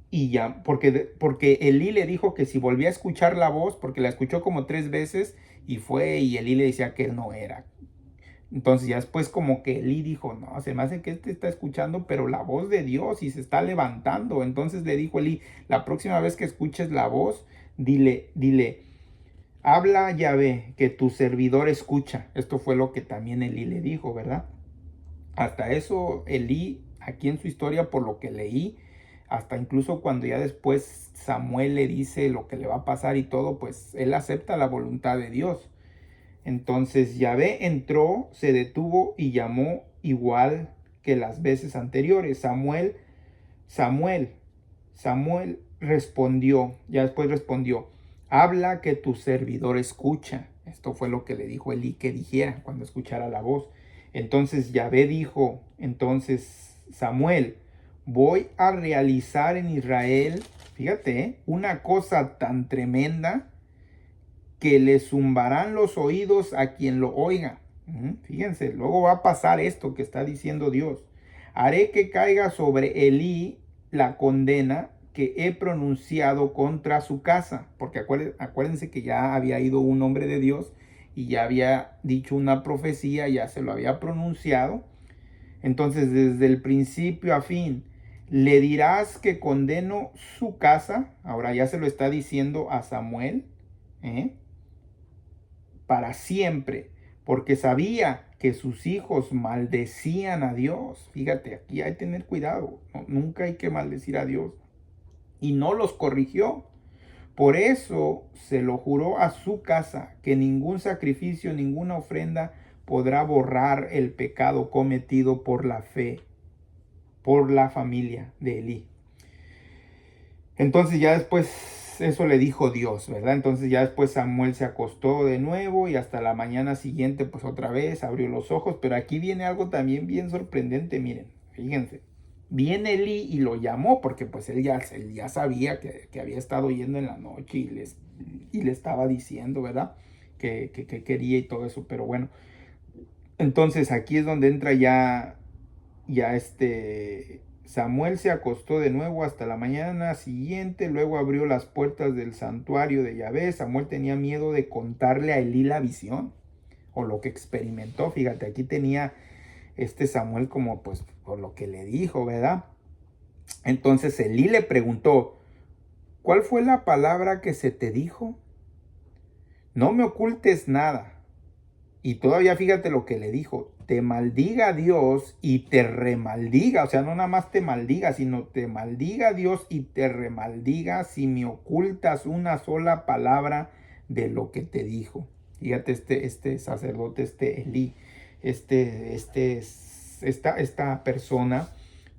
y ya, porque Elí le dijo que si volvía a escuchar la voz, porque la escuchó como 3 veces y fue y Elí le decía que él no era. Entonces ya después como que Elí dijo, no, se me hace que este está escuchando, pero la voz de Dios y se está levantando. Entonces le dijo Elí, la próxima vez que escuches la voz, dile, habla Yahvé, que tu servidor escucha. Esto fue lo que también Elí le dijo, ¿verdad? Hasta eso Elí, aquí en su historia, por lo que leí, hasta incluso cuando ya después Samuel le dice lo que le va a pasar y todo, pues él acepta la voluntad de Dios. Entonces Yahvé entró, se detuvo y llamó igual que las veces anteriores. Samuel, Samuel respondió, ya después respondió, habla que tu servidor escucha. Esto fue lo que le dijo Elí que dijera cuando escuchara la voz. Entonces Yahvé dijo, entonces Samuel, voy a realizar en Israel, fíjate, una cosa tan tremenda que le zumbarán los oídos a quien lo oiga. Fíjense, luego va a pasar esto que está diciendo Dios. haré que caiga sobre Elí la condena que he pronunciado contra su casa, porque acuérdense que ya había ido un hombre de Dios y ya había dicho una profecía, ya se lo había pronunciado. Entonces, desde el principio a fin, le dirás que condeno su casa. Ahora ya se lo está diciendo a Samuel, ¿eh? Para siempre, porque sabía que sus hijos maldecían a Dios. Fíjate, aquí hay que tener cuidado, ¿no? Nunca hay que maldecir a Dios. Y no los corrigió. Por eso se lo juró a su casa, que ningún sacrificio, ninguna ofrenda podrá borrar el pecado cometido por la fe, por la familia de Elí. Entonces ya después eso le dijo Dios, ¿verdad? Entonces ya después Samuel se acostó de nuevo y hasta la mañana siguiente pues otra vez abrió los ojos. Pero aquí viene algo también bien sorprendente, miren, fíjense. Viene Elí y lo llamó porque pues él ya sabía que había estado yendo en la noche y le estaba diciendo, ¿verdad? Que quería y todo eso, pero bueno. Entonces aquí es donde entra ya Samuel se acostó de nuevo hasta la mañana siguiente, luego abrió las puertas del santuario de Yahvé. Samuel tenía miedo de contarle a Elí la visión o lo que experimentó. Fíjate, aquí tenía Samuel como pues por lo que le dijo, ¿verdad? Entonces Elí le preguntó, ¿cuál fue la palabra que se te dijo? No me ocultes nada. Y todavía fíjate lo que le dijo, te maldiga Dios y te remaldiga, o sea, no nada más te maldiga, sino te maldiga Dios y te remaldiga si me ocultas una sola palabra de lo que te dijo. Fíjate este sacerdote, Elí, esta persona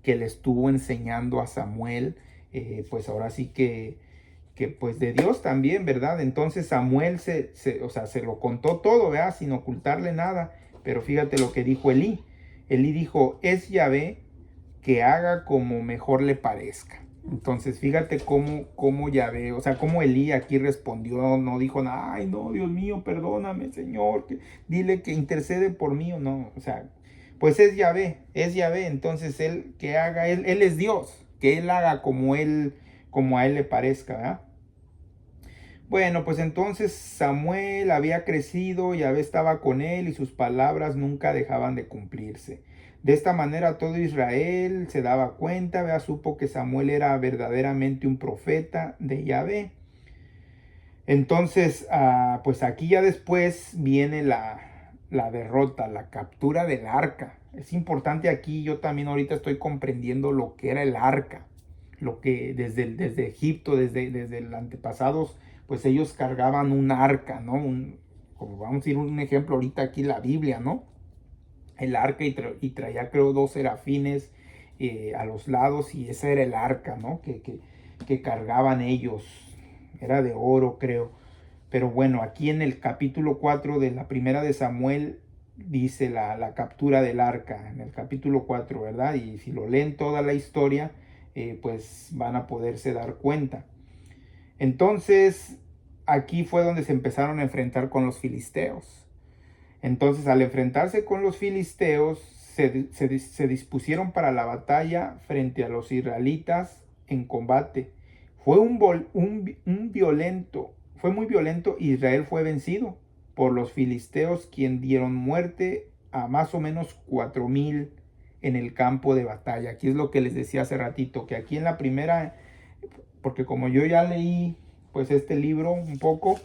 que le estuvo enseñando a Samuel, pues ahora sí que pues de Dios también, ¿verdad? Entonces Samuel se lo contó todo, ¿verdad? Sin ocultarle nada. Pero fíjate lo que dijo Elí. Elí dijo, es Yahvé que haga como mejor le parezca. Entonces fíjate cómo Yahvé, o sea, cómo Elí aquí respondió, no dijo, ay no, Dios mío, perdóname, Señor, dile que intercede por mí o no, o sea, pues es Yahvé, entonces él que haga, él es Dios, que él haga como a él le parezca, ¿verdad? Bueno, pues entonces Samuel había crecido, Yahvé estaba con él y sus palabras nunca dejaban de cumplirse. De esta manera todo Israel se daba cuenta, ¿verdad? Supo que Samuel era verdaderamente un profeta de Yahvé. Entonces, pues aquí ya después viene la derrota, la captura del arca. Es importante aquí, yo también ahorita estoy comprendiendo lo que era el arca, lo que desde Egipto, desde el antepasados, pues ellos cargaban un arca, ¿no? Como vamos a ir un ejemplo ahorita aquí la Biblia, ¿no? El arca y traía creo 2 serafines a los lados y ese era el arca, ¿no? Que cargaban ellos. Era de oro, creo. Pero bueno, aquí en el capítulo 4 de la primera de Samuel dice la captura del arca, en el capítulo 4, ¿verdad? Y si lo leen toda la historia, pues van a poderse dar cuenta. Entonces, aquí fue donde se empezaron a enfrentar con los filisteos. Entonces, al enfrentarse con los filisteos, se dispusieron para la batalla frente a los israelitas en combate. Fue muy violento. Israel fue vencido por los filisteos, quien dieron muerte a más o menos 4,000 en el campo de batalla. Aquí es lo que les decía hace ratito, que aquí en la primera, porque como yo ya leí pues este libro un poco,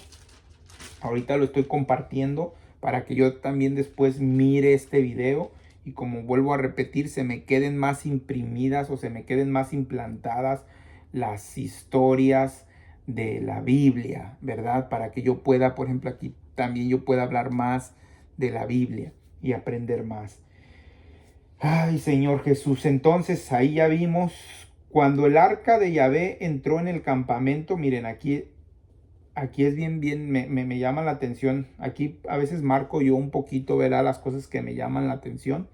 ahorita lo estoy compartiendo para que yo también después mire este video y como vuelvo a repetir, se me queden más imprimidas o se me queden más implantadas las historias de la Biblia, ¿verdad? Para que yo pueda, por ejemplo, aquí también yo pueda hablar más de la Biblia y aprender más. Ay, Señor Jesús, entonces ahí ya vimos cuando el arca de Yahvé entró en el campamento. Miren, aquí es bien, me llama la atención. Aquí a veces marco yo un poquito, verá las cosas que me llaman la atención.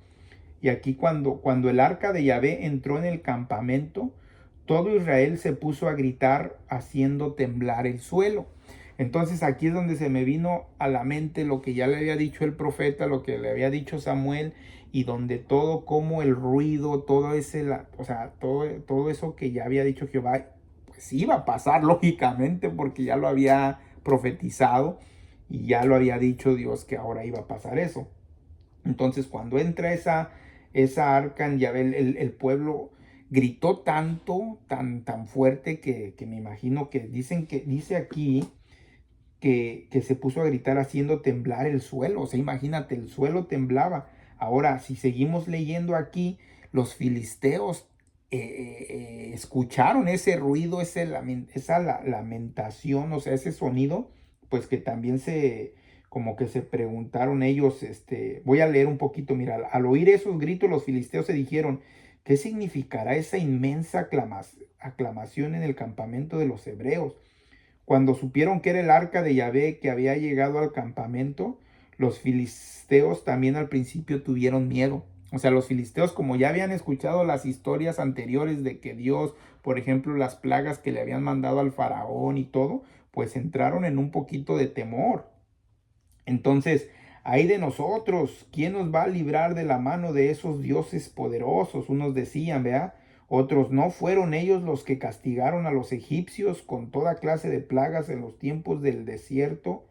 Y aquí cuando el arca de Yahvé entró en el campamento, todo Israel se puso a gritar haciendo temblar el suelo. Entonces aquí es donde se me vino a la mente lo que ya le había dicho el profeta, lo que le había dicho Samuel, y donde todo como el ruido, todo ese, o sea, todo eso que ya había dicho Jehová, pues iba a pasar lógicamente porque ya lo había profetizado y ya lo había dicho Dios que ahora iba a pasar eso. Entonces cuando entra esa arca en Yahvé, el pueblo gritó tanto, tan fuerte que me imagino que dice aquí que se puso a gritar haciendo temblar el suelo. O sea, imagínate, el suelo temblaba. Ahora, si seguimos leyendo aquí, los filisteos escucharon ese ruido, esa lamentación, o sea, ese sonido, pues que también como que se preguntaron ellos, voy a leer un poquito, mira, al oír esos gritos, los filisteos se dijeron, ¿qué significará esa inmensa aclamación en el campamento de los hebreos? Cuando supieron que era el arca de Yahvé que había llegado al campamento, los filisteos también al principio tuvieron miedo. O sea, los filisteos, como ya habían escuchado las historias anteriores de que Dios, por ejemplo, las plagas que le habían mandado al faraón y todo, pues entraron en un poquito de temor. Entonces, ay de nosotros, ¿quién nos va a librar de la mano de esos dioses poderosos? Unos decían, ¿verdad? Otros, ¿no fueron ellos los que castigaron a los egipcios con toda clase de plagas en los tiempos del desierto?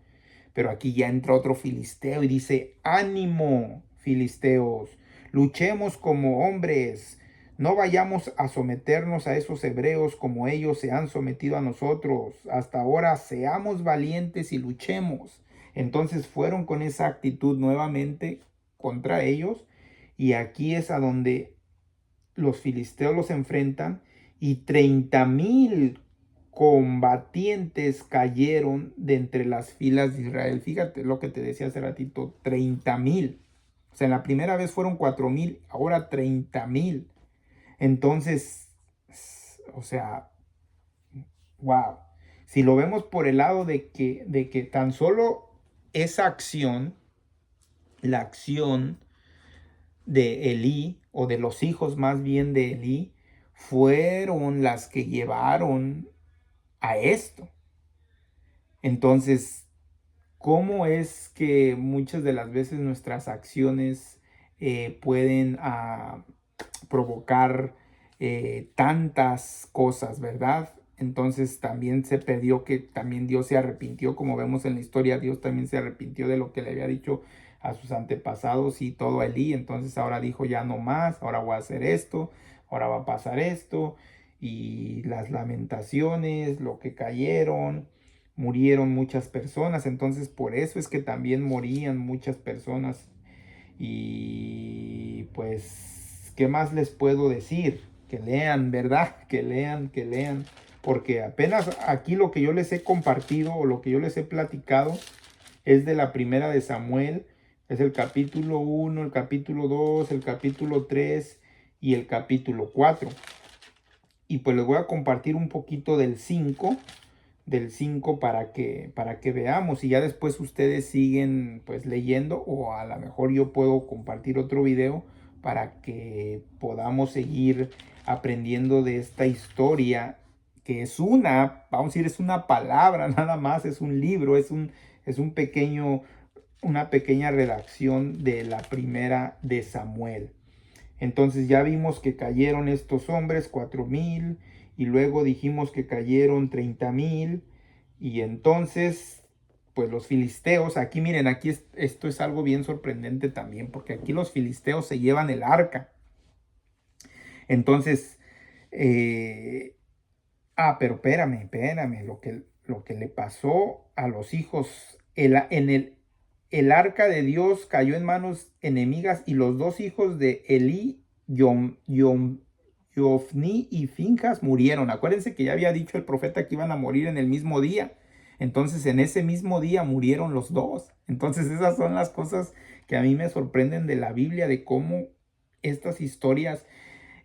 Pero aquí ya entra otro filisteo y dice, ánimo, filisteos, luchemos como hombres, no vayamos a someternos a esos hebreos como ellos se han sometido a nosotros. Hasta ahora seamos valientes y luchemos. Entonces fueron con esa actitud nuevamente contra ellos y aquí es a donde los filisteos los enfrentan y 30,000 combatientes cayeron de entre las filas de Israel. Fíjate lo que te decía hace ratito, 30,000. O sea, en la primera vez fueron 4,000, ahora 30,000. Entonces, o sea, wow. Si lo vemos por el lado de que tan solo esa acción, la acción de Elí, o de los hijos más bien de Elí, fueron las que llevaron a esto. Entonces, ¿cómo es que muchas de las veces nuestras acciones pueden provocar tantas cosas, verdad? Entonces también se perdió que también Dios se arrepintió, como vemos en la historia, Dios también se arrepintió de lo que le había dicho a sus antepasados y todo a Elí. Entonces ahora dijo ya no más, ahora voy a hacer esto, ahora va a pasar esto, y las lamentaciones, lo que cayeron, murieron muchas personas. Entonces por eso es que también morían muchas personas. Y pues, ¿qué más les puedo decir? Que lean, ¿verdad? Que lean, que lean. Porque apenas aquí lo que yo les he compartido o lo que yo les he platicado es de la primera de Samuel. Es el capítulo 1, el capítulo 2, el capítulo 3 y el capítulo 4. Y pues les voy a compartir un poquito del 5 para que veamos, y ya después ustedes siguen pues leyendo, o a lo mejor yo puedo compartir otro video para que podamos seguir aprendiendo de esta historia, que es vamos a decir, es una palabra nada más, es un libro, una pequeña redacción de la primera de Samuel. Entonces ya vimos que cayeron estos hombres, 4,000, y luego dijimos que cayeron 30,000, y entonces, pues los filisteos, aquí miren, esto es algo bien sorprendente también, porque aquí los filisteos se llevan el arca. Entonces, pero espérame, lo que le pasó a los hijos, el arca de Dios cayó en manos enemigas y los dos hijos de Elí, Yofni y Finjas, murieron. Acuérdense que ya había dicho el profeta que iban a morir en el mismo día. Entonces en ese mismo día murieron los dos. Entonces esas son las cosas que a mí me sorprenden de la Biblia, de cómo estas historias,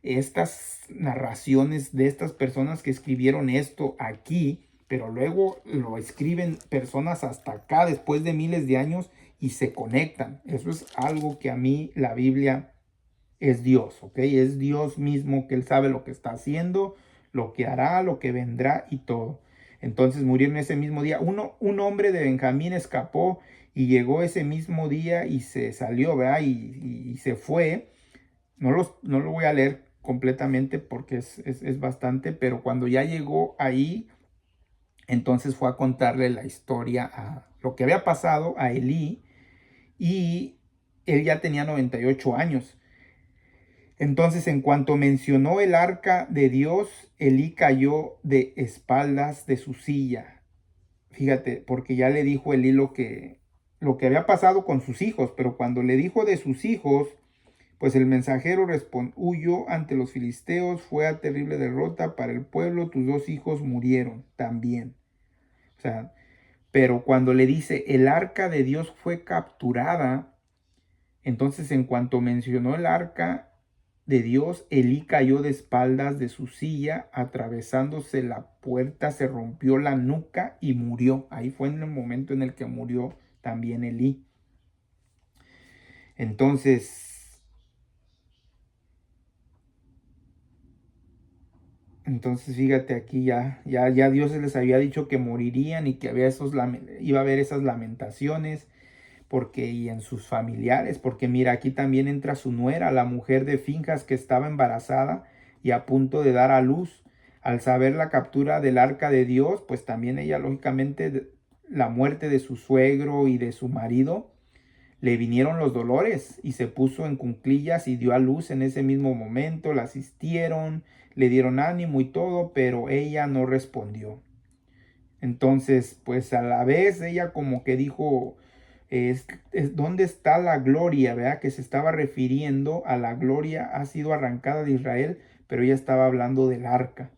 estas narraciones de estas personas que escribieron esto aquí, pero luego lo escriben personas hasta acá después de miles de años y se conectan. Eso es algo que a mí la Biblia es Dios, ¿ok? Es Dios mismo, que Él sabe lo que está haciendo, lo que hará, lo que vendrá y todo. Entonces murieron ese mismo día. Un hombre de Benjamín escapó y llegó ese mismo día y se salió, ¿verdad? Y se fue. No lo voy a leer completamente porque es bastante, pero cuando ya llegó ahí, entonces fue a contarle la historia, a lo que había pasado a Elí, y él ya tenía 98 años. Entonces, en cuanto mencionó el arca de Dios, Elí cayó de espaldas de su silla. Fíjate, porque ya le dijo Elí lo que había pasado con sus hijos, pero cuando le dijo de sus hijos, pues el mensajero huyó ante los filisteos, fue a terrible derrota para el pueblo, tus 2 hijos murieron también. O sea, pero cuando le dice el arca de Dios fue capturada, entonces en cuanto mencionó el arca de Dios, Elí cayó de espaldas de su silla, atravesándose la puerta, se rompió la nuca y murió. Ahí fue en el momento en el que murió también Elí. Entonces fíjate aquí ya Dios les había dicho que morirían y que iba a haber esas lamentaciones y en sus familiares, porque mira, aquí también entra su nuera, la mujer de Finjas, que estaba embarazada y a punto de dar a luz. Al saber la captura del arca de Dios, pues también ella, lógicamente, la muerte de su suegro y de su marido, le vinieron los dolores y se puso en cuclillas y dio a luz en ese mismo momento. La asistieron, le dieron ánimo y todo, pero ella no respondió. Entonces, pues a la vez ella como que dijo, ¿dónde está la gloria? ¿Verdad? Que se estaba refiriendo a la gloria, ha sido arrancada de Israel, pero ella estaba hablando del arca.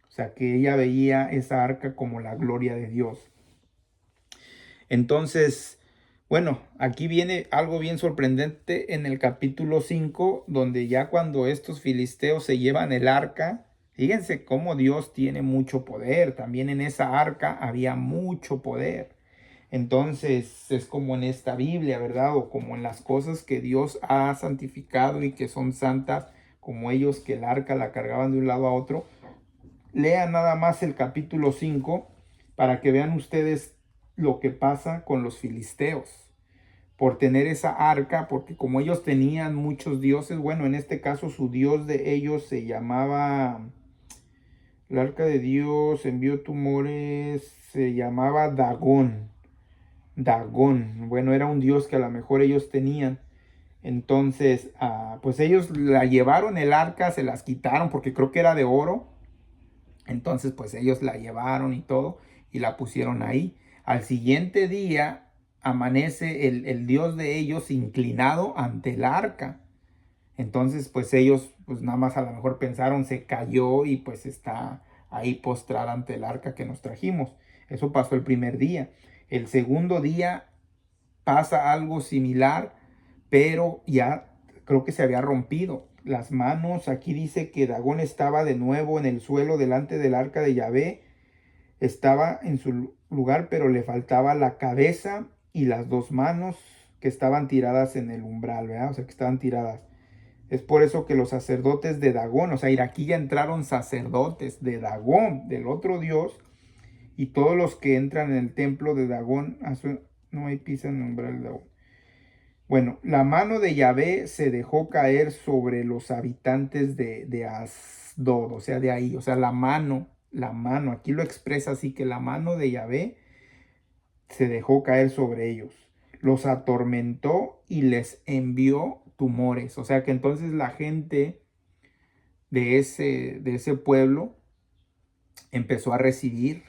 O sea, que ella veía esa arca como la gloria de Dios. Entonces, bueno, aquí viene algo bien sorprendente en el capítulo 5, donde ya cuando estos filisteos se llevan el arca, fíjense cómo Dios tiene mucho poder. También en esa arca había mucho poder. Entonces es como en esta Biblia, ¿verdad? O como en las cosas que Dios ha santificado y que son santas, como ellos que el arca la cargaban de un lado a otro. Lean nada más el capítulo 5 para que vean ustedes lo que pasa con los filisteos por tener esa arca, porque como ellos tenían muchos dioses, bueno, en este caso su dios de ellos se llamaba, el arca de Dios envió tumores, se llamaba Dagón. Dagón, bueno, era un dios que a lo mejor ellos tenían. Entonces, pues ellos la llevaron el arca, se las quitaron porque creo que era de oro. Entonces, pues ellos la llevaron y todo y la pusieron ahí. Al siguiente día amanece el Dios de ellos inclinado ante el arca. Entonces, pues ellos, pues nada más a lo mejor pensaron, se cayó y pues está ahí postrada ante el arca que nos trajimos. Eso pasó el primer día. El segundo día pasa algo similar, pero ya creo que se había rompido las manos. Aquí dice que Dagón estaba de nuevo en el suelo delante del arca de Yahvé. Estaba en su lugar, pero le faltaba la cabeza y las 2 manos que estaban tiradas en el umbral, ¿verdad? O sea, que estaban tiradas. Es por eso que los sacerdotes de Dagón, o sea, aquí ya entraron sacerdotes de Dagón, del otro dios, y todos los que entran en el templo de Dagón, no hay pisa en el umbral de Dagón. Bueno, la mano de Yahvé se dejó caer sobre los habitantes de Asdod, o sea, de ahí, o sea, la mano, aquí lo expresa así, que la mano de Yahvé se dejó caer sobre ellos, los atormentó y les envió tumores, o sea que entonces la gente de ese pueblo empezó a recibir,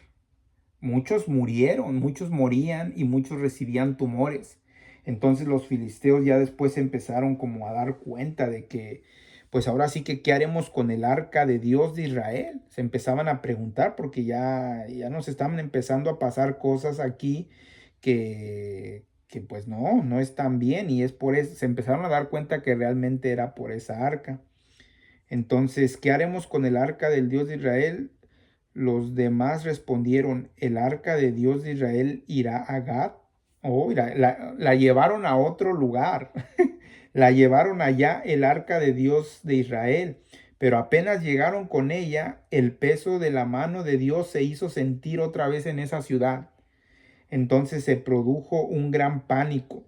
muchos murieron, muchos morían y muchos recibían tumores. Entonces los filisteos ya después empezaron como a dar cuenta de que, pues ahora sí que, ¿qué haremos con el arca de Dios de Israel? Se empezaban a preguntar porque ya nos estaban empezando a pasar cosas aquí que pues no están bien, y es por eso, se empezaron a dar cuenta que realmente era por esa arca. Entonces, ¿qué haremos con el arca del Dios de Israel? Los demás respondieron, el arca de Dios de Israel irá a Gad. Oh, mira, la llevaron a otro lugar. La llevaron allá, el arca de Dios de Israel. Pero apenas llegaron con ella, el peso de la mano de Dios se hizo sentir otra vez en esa ciudad. Entonces se produjo un gran pánico.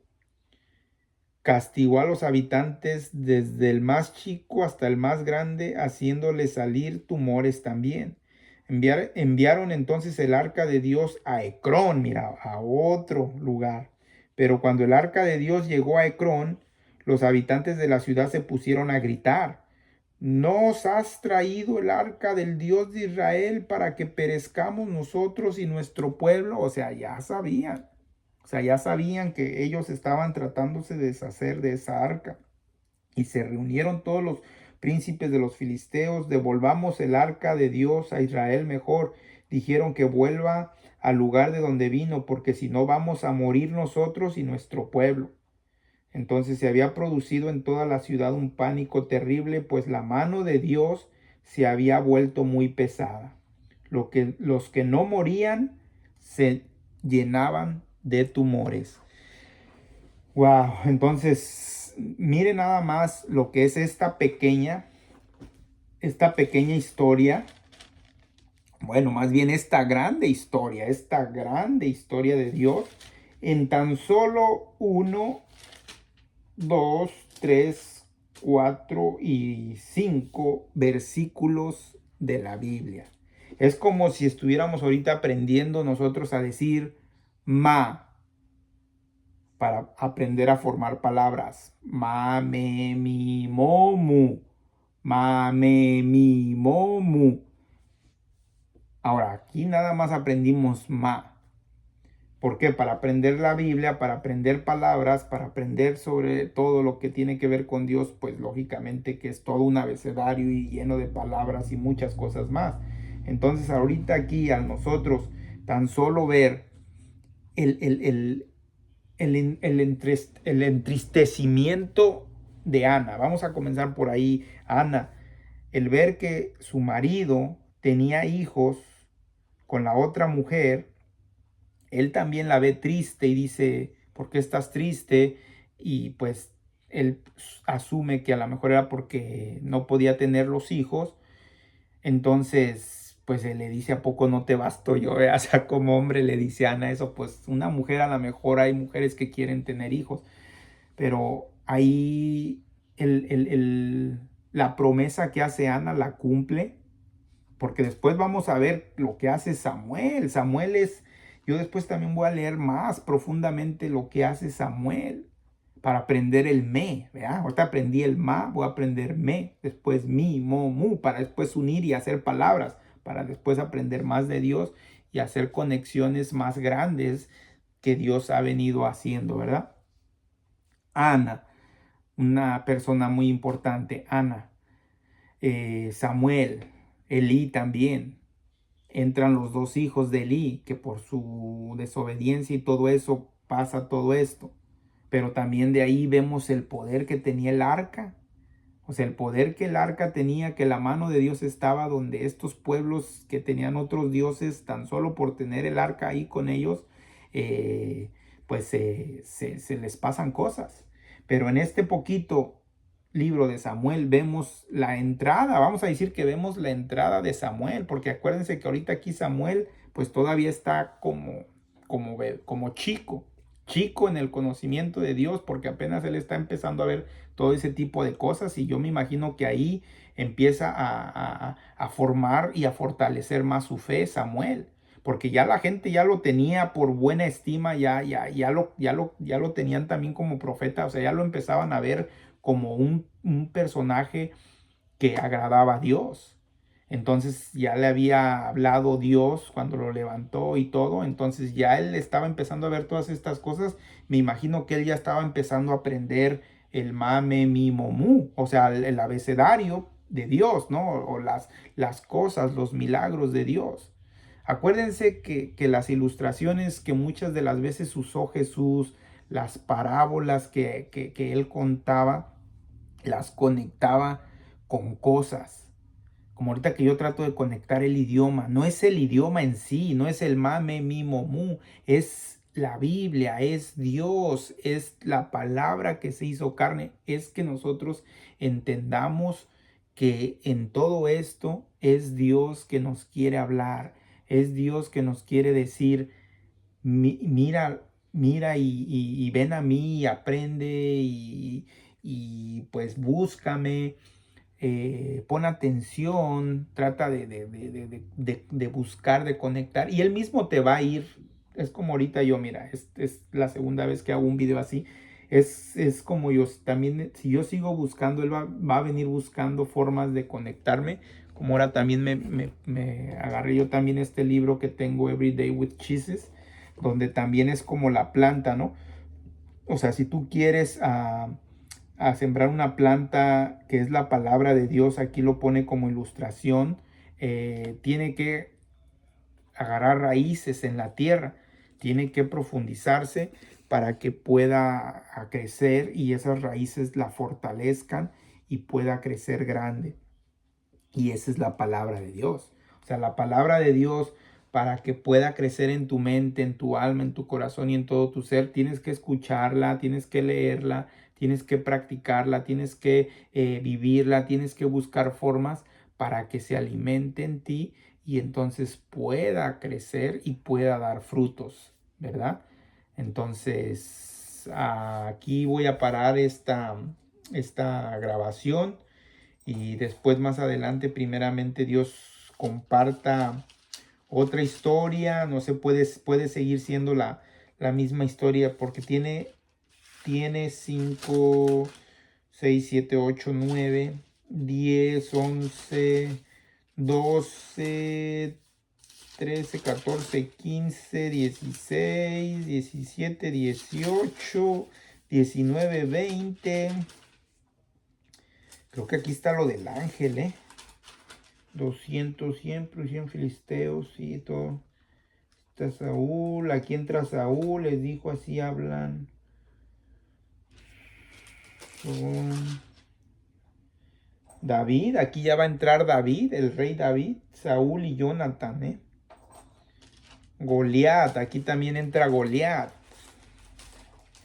Castigó a los habitantes desde el más chico hasta el más grande, haciéndoles salir tumores también. Enviaron entonces el arca de Dios a Ecrón, mira, a otro lugar. Pero cuando el arca de Dios llegó a Ecrón, los habitantes de la ciudad se pusieron a gritar: ¿Nos has traído el arca del Dios de Israel para que perezcamos nosotros y nuestro pueblo? O sea, ya sabían. O sea, ya sabían que ellos estaban tratándose de deshacer de esa arca. Y se reunieron todos los príncipes de los filisteos: devolvamos el arca de Dios a Israel mejor. Dijeron que vuelva al lugar de donde vino, porque si no vamos a morir nosotros y nuestro pueblo. Entonces se había producido en toda la ciudad un pánico terrible, pues la mano de Dios se había vuelto muy pesada. Los que no morían se llenaban de tumores. Wow, entonces mire nada más lo que es esta pequeña historia. Bueno, más bien esta grande historia de Dios en tan solo 1, 2, 3, 4 y 5 versículos de la Biblia. Es como si estuviéramos ahorita aprendiendo nosotros a decir ma, para aprender a formar palabras. Ma, me, mi, mo, mu. Ma, me, mi, mo, mu. Ahora, aquí nada más aprendimos ma. ¿Por qué? Para aprender la Biblia, para aprender palabras, para aprender sobre todo lo que tiene que ver con Dios, pues lógicamente que es todo un abecedario y lleno de palabras y muchas cosas más. Entonces ahorita aquí a nosotros tan solo ver el entristecimiento de Ana. Vamos a comenzar por ahí. Ana, el ver que su marido tenía hijos con la otra mujer, él también la ve triste y dice: ¿por qué estás triste? Y pues él asume que a lo mejor era porque no podía tener los hijos. Entonces, pues él le dice: ¿a poco no te basto yo? O sea, como hombre le dice a Ana eso. Pues una mujer, a lo mejor hay mujeres que quieren tener hijos, pero ahí la promesa que hace Ana la cumple, porque después vamos a ver lo que hace Samuel. Yo después también voy a leer más profundamente lo que hace Samuel para aprender el me, ¿verdad? Ahorita aprendí el ma, voy a aprender me, después mi, mo, mu, para después unir y hacer palabras, para después aprender más de Dios y hacer conexiones más grandes que Dios ha venido haciendo, ¿verdad? Ana, una persona muy importante, Ana. Samuel, Elí también. Entran los dos hijos de Elí, que por su desobediencia y todo eso pasa todo esto. Pero también de ahí vemos el poder que tenía el arca. O sea, el poder que el arca tenía, que la mano de Dios estaba donde estos pueblos que tenían otros dioses, tan solo por tener el arca ahí con ellos, pues se les pasan cosas. Pero en este poquito libro de Samuel vemos la entrada, vamos a decir que vemos la entrada de Samuel, porque acuérdense que ahorita aquí Samuel pues todavía está como chico en el conocimiento de Dios, porque apenas él está empezando a ver todo ese tipo de cosas, y yo me imagino que ahí empieza a formar y a fortalecer más su fe Samuel, porque ya la gente ya lo tenía por buena estima, ya lo tenían también como profeta. O sea, ya lo empezaban a ver como un personaje que agradaba a Dios. Entonces ya le había hablado Dios cuando lo levantó y todo. Entonces ya él estaba empezando a ver todas estas cosas. Me imagino que él ya estaba empezando a aprender el mame, mi, momu, o sea, el abecedario de Dios, ¿no? O las cosas, los milagros de Dios. Acuérdense que las ilustraciones que muchas de las veces usó Jesús, las parábolas que él contaba, las conectaba con cosas. Como ahorita que yo trato de conectar el idioma, no es el idioma en sí, no es el mame, mi, mu, es la Biblia, es Dios, es la palabra que se hizo carne, es que nosotros entendamos que en todo esto es Dios que nos quiere hablar, es Dios que nos quiere decir, mira, mira y ven a mí y aprende y pues búscame, pon atención, trata de buscar, de conectar y él mismo te va a ir. Es como ahorita yo, mira, es la segunda vez que hago un video así. Es como yo también, si yo sigo buscando, él va a venir buscando formas de conectarme. Como ahora también me agarré yo también este libro que tengo, Every Day with Jesus, donde también es como la planta, ¿no? O sea, si tú quieres a sembrar una planta que es la palabra de Dios, aquí lo pone como ilustración, tiene que agarrar raíces en la tierra, tiene que profundizarse para que pueda crecer y esas raíces la fortalezcan y pueda crecer grande. Y esa es la palabra de Dios. O sea, la palabra de Dios, para que pueda crecer en tu mente, en tu alma, en tu corazón y en todo tu ser, tienes que escucharla, tienes que leerla, tienes que practicarla, tienes que vivirla, tienes que buscar formas para que se alimente en ti y entonces pueda crecer y pueda dar frutos, ¿verdad? Entonces, aquí voy a parar esta grabación y después más adelante, primeramente Dios comparta otra historia. No se puede seguir siendo la misma historia porque tiene 5, 6, 7, 8, 9, 10, 11, 12, 13, 14, 15, 16, 17, 18, 19, 20. Creo que aquí está lo del ángel, 200, 100, 100 filisteos, sí, todo. Está Saúl, aquí entra Saúl, les dijo, así hablan. David, aquí ya va a entrar David, el rey David, Saúl y Jonathan, Goliat, aquí también entra Goliat.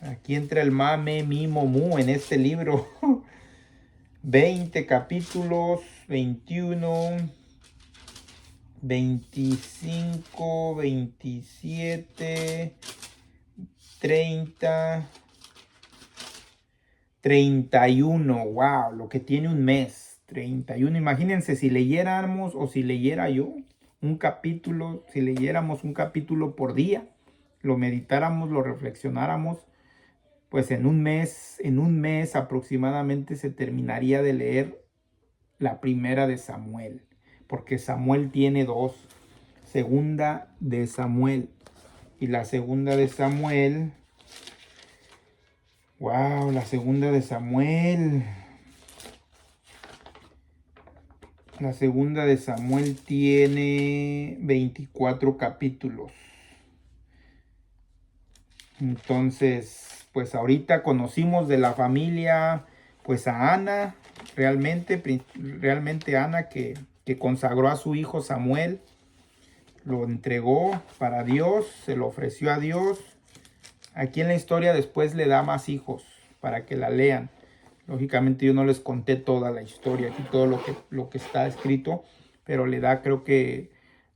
Aquí entra el Mame, Mimo, Mu en este libro. 20 capítulos, 21. 25, 27, 30, 31. Wow, lo que tiene un mes. 31. Imagínense si leyéramos o si leyera yo un capítulo, si leyéramos un capítulo por día, lo meditáramos, lo reflexionáramos, pues en un mes aproximadamente se terminaría de leer la primera de Samuel, porque Samuel tiene dos. Segunda de Samuel. Y la segunda de Samuel. Wow, la segunda de Samuel. La segunda de Samuel tiene 24 capítulos. Entonces, pues ahorita conocimos de la familia, pues a Ana, realmente Ana que consagró a su hijo Samuel, lo entregó para Dios, se lo ofreció a Dios. Aquí en la historia después le da más hijos para que la lean. Lógicamente yo no les conté toda la historia, aquí todo lo que está escrito, pero le da, creo que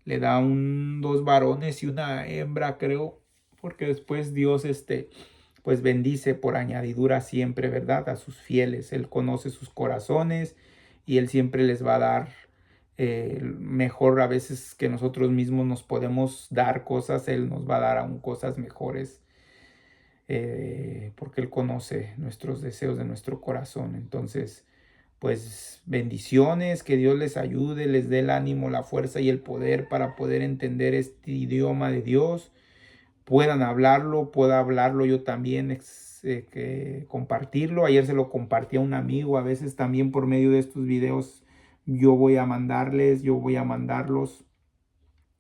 le da dos varones y una hembra, creo, porque después Dios pues bendice por añadidura siempre, ¿verdad? A sus fieles. Él conoce sus corazones y Él siempre les va a dar mejor a veces que nosotros mismos nos podemos dar cosas. Él nos va a dar aún cosas mejores porque Él conoce nuestros deseos de nuestro corazón. Entonces, pues bendiciones, que Dios les ayude, les dé el ánimo, la fuerza y el poder para poder entender este idioma de Dios, puedan hablarlo, pueda hablarlo yo también, compartirlo. Ayer se lo compartí a un amigo, a veces también por medio de estos videos yo voy a mandarlos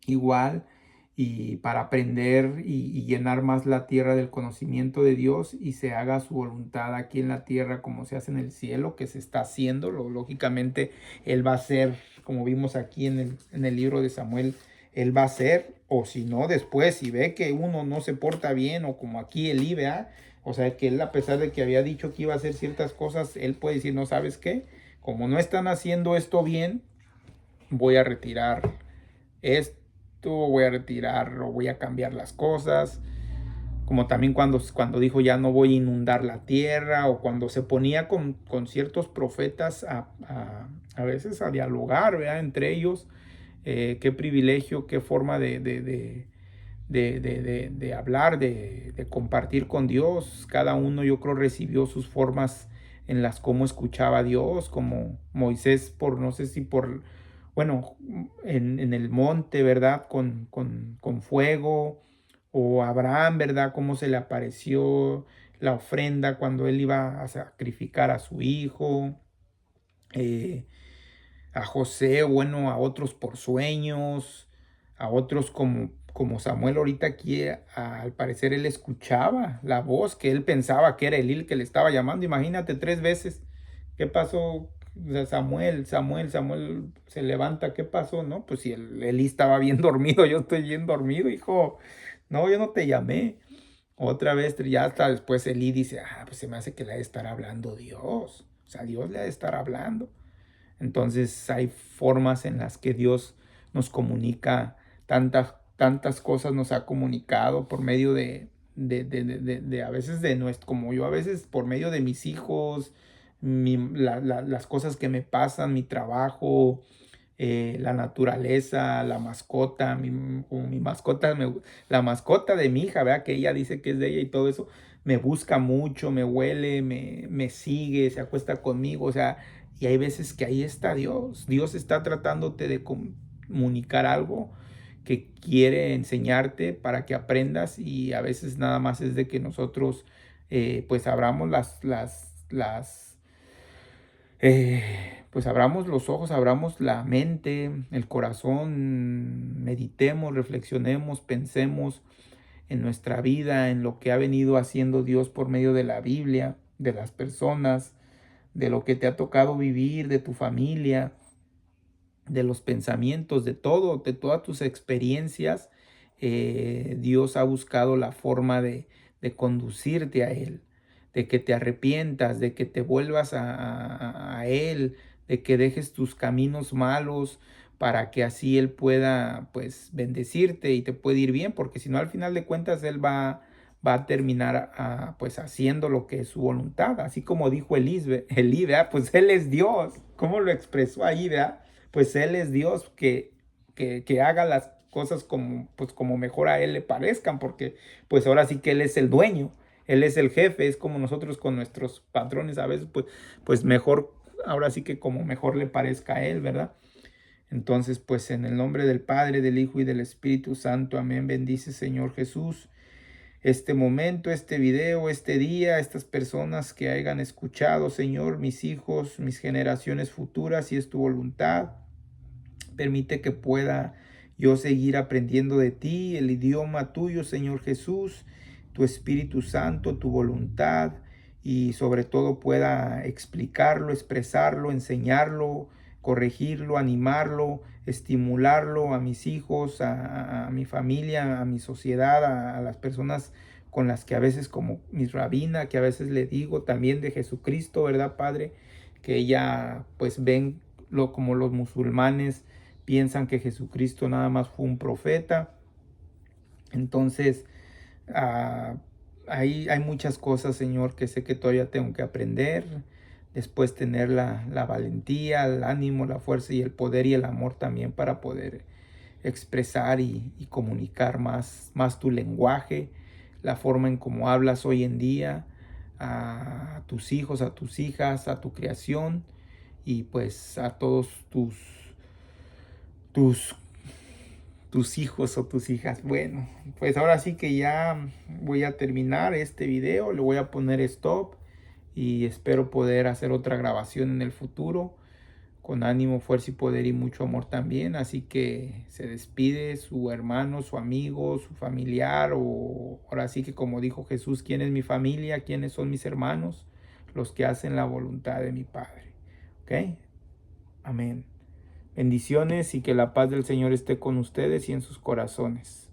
igual y para aprender y llenar más la tierra del conocimiento de Dios y se haga su voluntad aquí en la tierra como se hace en el cielo, que se está haciendo. Lógicamente Él va a ser, como vimos aquí en el libro de Samuel, Él va a ser, o si no después, si ve que uno no se porta bien o como aquí Elí, ¿verdad? O sea que Él, a pesar de que había dicho que iba a hacer ciertas cosas, Él puede decir, no, ¿sabes qué? como no están haciendo esto bien, voy a retirar esto, voy a retirar o voy a cambiar las cosas. Como también cuando dijo ya no voy a inundar la tierra, o cuando se ponía con ciertos profetas a veces a dialogar, ¿verdad? Entre ellos, qué privilegio, qué forma de hablar, de compartir con Dios. Cada uno yo creo recibió sus formas en las cómo escuchaba a Dios, como Moisés por, no sé si por, bueno, en el monte, ¿verdad? Con fuego, o Abraham, ¿verdad? Cómo se le apareció la ofrenda cuando él iba a sacrificar a su hijo. eh, a José, bueno, a otros por sueños, a otros como Samuel ahorita aquí, al parecer él escuchaba la voz que él pensaba que era Elí que le estaba llamando. Imagínate 3 veces. ¿Qué pasó? O sea, Samuel se levanta, ¿qué pasó? No, pues si Elí estaba bien dormido, yo estoy bien dormido, hijo. No, yo no te llamé. Otra vez, ya hasta después Elí dice, pues se me hace que le ha de estar hablando Dios. O sea, Dios le ha de estar hablando. Entonces hay formas en las que Dios nos comunica, tantas cosas nos ha comunicado por medio de a veces de nuestro, como yo a veces por medio de mis hijos, las cosas que me pasan, mi trabajo, la naturaleza, la mascota, como mi mascota, la mascota de mi hija, ¿verdad? Que ella dice que es de ella y todo eso, me busca mucho, me huele, me sigue, se acuesta conmigo, o sea, y hay veces que ahí está Dios. Dios está tratándote de comunicar algo que quiere enseñarte para que aprendas, y a veces nada más es de que nosotros pues abramos pues abramos los ojos, abramos la mente, el corazón, meditemos, reflexionemos, pensemos en nuestra vida, en lo que ha venido haciendo Dios por medio de la Biblia, de las personas, de lo que te ha tocado vivir, de tu familia, de los pensamientos, de todo, de todas tus experiencias. Dios ha buscado la forma de conducirte a Él, de que te arrepientas, de que te vuelvas a Él, de que dejes tus caminos malos, para que así Él pueda pues bendecirte y te puede ir bien, porque si no, al final de cuentas Él va a terminar pues haciendo lo que es su voluntad, así como dijo Elí, ¿verdad? Pues Él es Dios. ¿Cómo lo expresó ahí, verdad? Pues Él es Dios, que haga las cosas como, pues como mejor a Él le parezcan, porque pues ahora sí que Él es el dueño, Él es el jefe. Es como nosotros con nuestros patrones a veces, pues mejor, ahora sí que como mejor le parezca a Él, ¿verdad? Entonces, pues en el nombre del Padre, del Hijo y del Espíritu Santo, amén. Bendice, Señor Jesús, este momento, este video, este día, estas personas que hayan escuchado, Señor, mis hijos, mis generaciones futuras, si es tu voluntad. Permite que pueda yo seguir aprendiendo de ti, el idioma tuyo, Señor Jesús, tu Espíritu Santo, tu voluntad, y sobre todo pueda explicarlo, expresarlo, enseñarlo, corregirlo, animarlo, estimularlo a mis hijos, a mi familia, a mi sociedad, a las personas con las que a veces, como mi rabina, que a veces le digo también de Jesucristo, ¿verdad, Padre? Que ella pues ven como los musulmanes piensan que Jesucristo nada más fue un profeta. Entonces, ah, hay muchas cosas, Señor, que sé que todavía tengo que aprender. Después tener la valentía, el ánimo, la fuerza y el poder y el amor también para poder expresar y comunicar más tu lenguaje, la forma en cómo hablas hoy en día a tus hijos, a tus hijas, a tu creación, y pues a todos tus, tus hijos o tus hijas. Bueno, pues ahora sí que ya voy a terminar este video, le voy a poner stop, y espero poder hacer otra grabación en el futuro, con ánimo, fuerza y poder y mucho amor también. Así que se despide su hermano, su amigo, su familiar, o ahora sí que como dijo Jesús, ¿quién es mi familia? ¿Quiénes son mis hermanos? Los que hacen la voluntad de mi Padre. ¿Ok? Amén. Bendiciones, y que la paz del Señor esté con ustedes y en sus corazones.